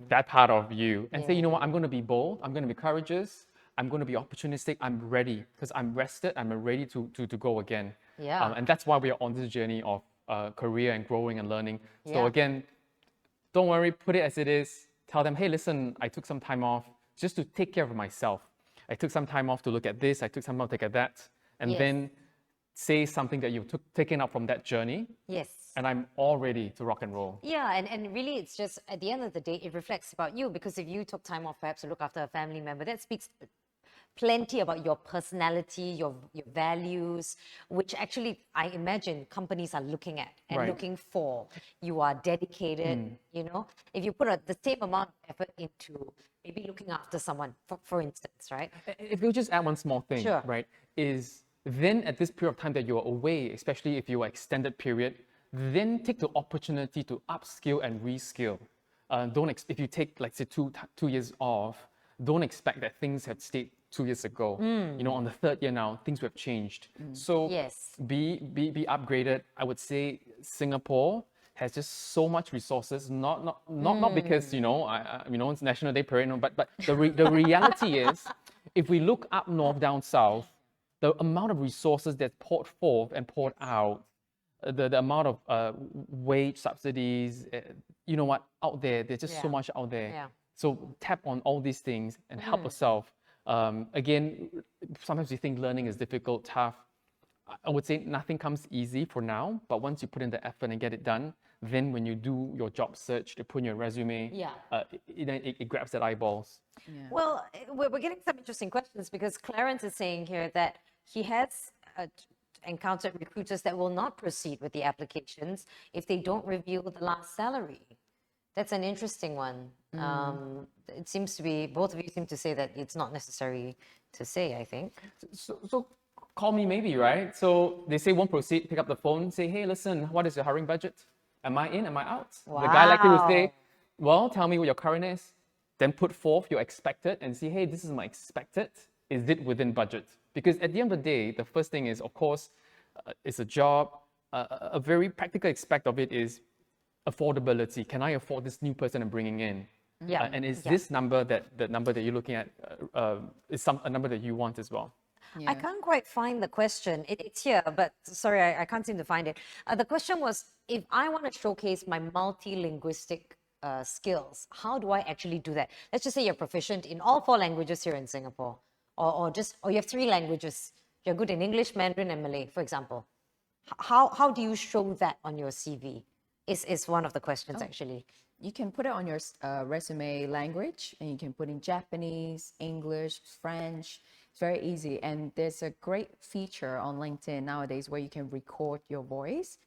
[SPEAKER 2] that part of you and say, you know what, I'm going to be bold, I'm going to be courageous, I'm going to be opportunistic, I'm ready because I'm rested, I'm ready to go again. And that's why we are on this journey of career and growing and learning. So again, don't worry, put it as it is. Tell them, hey, listen, I took some time off just to take care of myself. I took some time off to look at this, I took some time to look at that. And then say something that you've taken up from that journey. And I'm all ready to rock and roll.
[SPEAKER 1] And really it's just, at the end of the day, it reflects about you, because if you took time off perhaps to look after a family member, that speaks plenty about your personality, your values, which actually I imagine companies are looking at and looking for. You are dedicated, if you put the same amount of effort into maybe looking after someone, for instance, right?
[SPEAKER 2] If you just add one small thing, right, is then at this period of time that you're away, especially if you're extended period, then take the opportunity to upskill and reskill. If you take, like, say, two years off, don't expect that things have stayed 2 years ago. On the third year now, things have changed. So be upgraded. I would say Singapore has just so much resources. Not because it's National Day parade, but the reality is, if we look up north, down south, the amount of resources that's poured forth and poured out, the amount of wage subsidies, out there, there's just so much out there. So tap on all these things and help yourself. Again, sometimes you think learning is difficult, tough. I would say nothing comes easy for now, but once you put in the effort and get it done, then when you do your job search, to put in your resume, it grabs that eyeballs.
[SPEAKER 1] Well, we're getting some interesting questions, because Clarence is saying here that he has encountered recruiters that will not proceed with the applications if they don't reveal the last salary. That's an interesting one. It seems to be, both of you seem to say that it's not necessary to say, I think.
[SPEAKER 2] So call me maybe, right? So they say won't proceed, pick up the phone, say, hey, listen, what is your hiring budget? Am I in, am I out?
[SPEAKER 1] Wow.
[SPEAKER 2] The guy likely will say, well, tell me what your current is. Then put forth your expected and say, hey, this is my expected. Is it within budget? Because at the end of the day, the first thing is, of course, it's a job. A very practical aspect of it is affordability. Can I afford this new person I'm bringing in? And is this number, the number that you're looking at, is a number that you want as well?
[SPEAKER 1] I can't quite find the question. It's here, but sorry, I can't seem to find it. The question was, if I want to showcase my multilinguistic skills, how do I actually do that? Let's just say you're proficient in all 4 languages here in Singapore, or you have 3 languages. You're good in English, Mandarin, and Malay, for example. How do you show that on your CV? is one of the questions actually.
[SPEAKER 3] You can put it on your resume language, and you can put in Japanese, English, French. It's very easy. And there's a great feature on LinkedIn nowadays where you can record your voice,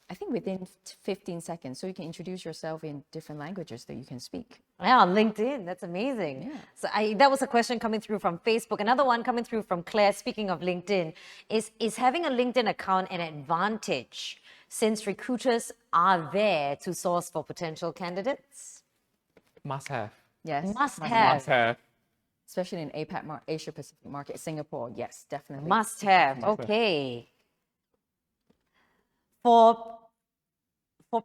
[SPEAKER 3] I think within 15 seconds. So you can introduce yourself in different languages that you can speak.
[SPEAKER 1] Yeah, on LinkedIn. That's amazing.
[SPEAKER 3] Yeah.
[SPEAKER 1] So that was a question coming through from Facebook. Another one coming through from Claire, speaking of LinkedIn, is having a LinkedIn account an advantage since recruiters are there to source for potential candidates?
[SPEAKER 2] Must have.
[SPEAKER 3] Yes.
[SPEAKER 1] Must
[SPEAKER 2] Must
[SPEAKER 1] have.
[SPEAKER 2] have.
[SPEAKER 3] Especially in APAC, Asia Pacific market, Singapore. Yes, definitely.
[SPEAKER 1] Must have. Okay. For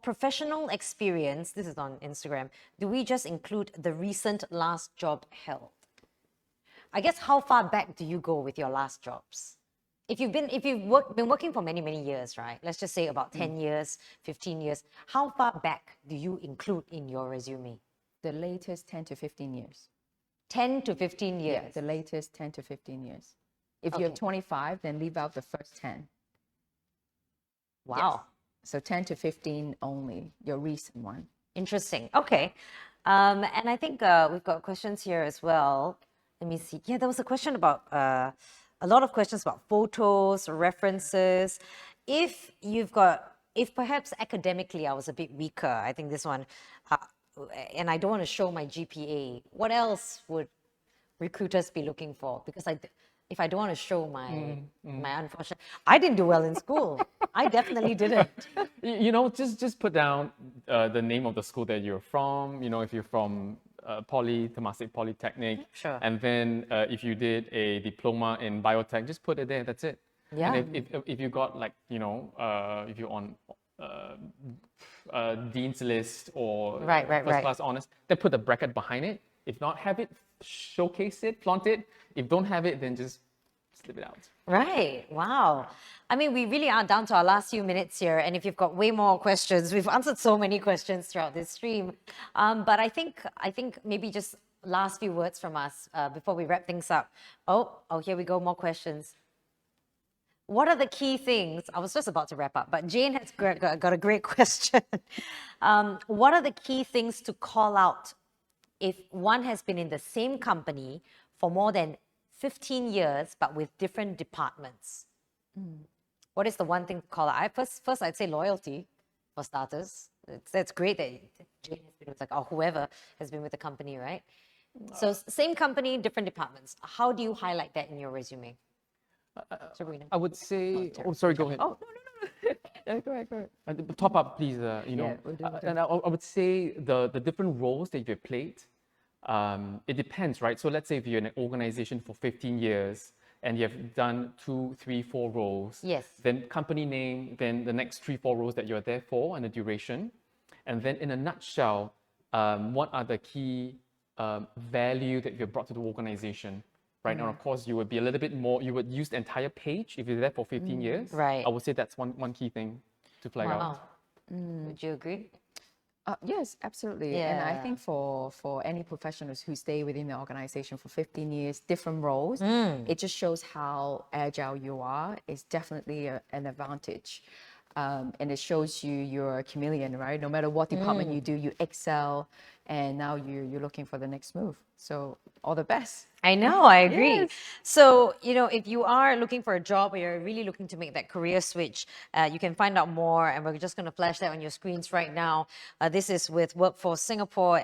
[SPEAKER 1] professional experience, this is on Instagram, do we just include the recent last job held? I guess how far back do you go with your last jobs? If you've been working for many years, right? Let's just say about 10 years, 15 years. How far back do you include in your resume?
[SPEAKER 3] The latest 10 to 15 years.
[SPEAKER 1] 10 to 15 years.
[SPEAKER 3] Yeah, the latest 10 to 15 years. If you have 25, then leave out the first 10.
[SPEAKER 1] Wow.
[SPEAKER 3] So 10 to 15 only, your recent one.
[SPEAKER 1] Interesting. Okay. And I think we've got questions here as well. Let me see. Yeah, there was a question about, a lot of questions about photos, references. If perhaps academically I was a bit weaker, I think this one, and I don't want to show my GPA, what else would recruiters be looking for? Because if I don't want to show my unfortunate, I didn't do well in school. I definitely didn't.
[SPEAKER 2] You know, just put down the name of the school that you're from. You know, if you're from Temasek Polytechnic,
[SPEAKER 1] Sure.
[SPEAKER 2] and then if you did a diploma in biotech, just put it there. That's it.
[SPEAKER 1] Yeah.
[SPEAKER 2] And if you got like, you know, if you're on dean's list or
[SPEAKER 1] Right.
[SPEAKER 2] first class honors, then put the bracket behind it. If not, have it, showcase it, flaunt it. If don't have it, then just slip it out.
[SPEAKER 1] Right. Wow. I mean, we really are down to our last few minutes here. And if you've got way more questions, we've answered so many questions throughout this stream. But I think maybe just last few words from us before we wrap things up. Oh, here we go. More questions. What are the key things? I was just about to wrap up, but Jane has got a great question. What are the key things to call out if one has been in the same company for more than 15 years, but with different departments? What is the one thing to call out? First, I'd say loyalty, for starters. It's great that Jane has been with, like, or whoever has been with the company, right? So same company, different departments. How do you highlight that in your resume? Sabrina.
[SPEAKER 2] I would say, sorry, go ahead.
[SPEAKER 3] Oh, no. Yeah, go ahead.
[SPEAKER 2] Top up, please. You know,
[SPEAKER 3] Yeah, we'll do it.
[SPEAKER 2] and I would say the different roles that you've played, it depends, right? So let's say if you're in an organization for 15 years and you've done 2, 3, 4 roles,
[SPEAKER 1] Yes.
[SPEAKER 2] then company name, then the next 3, 4 roles that you're there for and the duration, and then in a nutshell, what are the key value that you've brought to the organization? Right now, of course, you would be a little bit more, you would use the entire page if you're there for 15 years.
[SPEAKER 1] Right.
[SPEAKER 2] I would say that's one key thing to flag out.
[SPEAKER 1] Wow. Would you agree?
[SPEAKER 3] Yes, absolutely. And I
[SPEAKER 1] Yeah.
[SPEAKER 3] think for any professionals who stay within the organization for 15 years, different roles, it just shows how agile you are. It's definitely an advantage. And it shows you're a chameleon, right? No matter what department you do, you excel. And now you're looking for the next move. So all the best.
[SPEAKER 1] I know, I agree.
[SPEAKER 3] Yes.
[SPEAKER 1] So, you know, if you are looking for a job or you're really looking to make that career switch, you can find out more. And we're just going to flash that on your screens right now. This is with Workforce Singapore.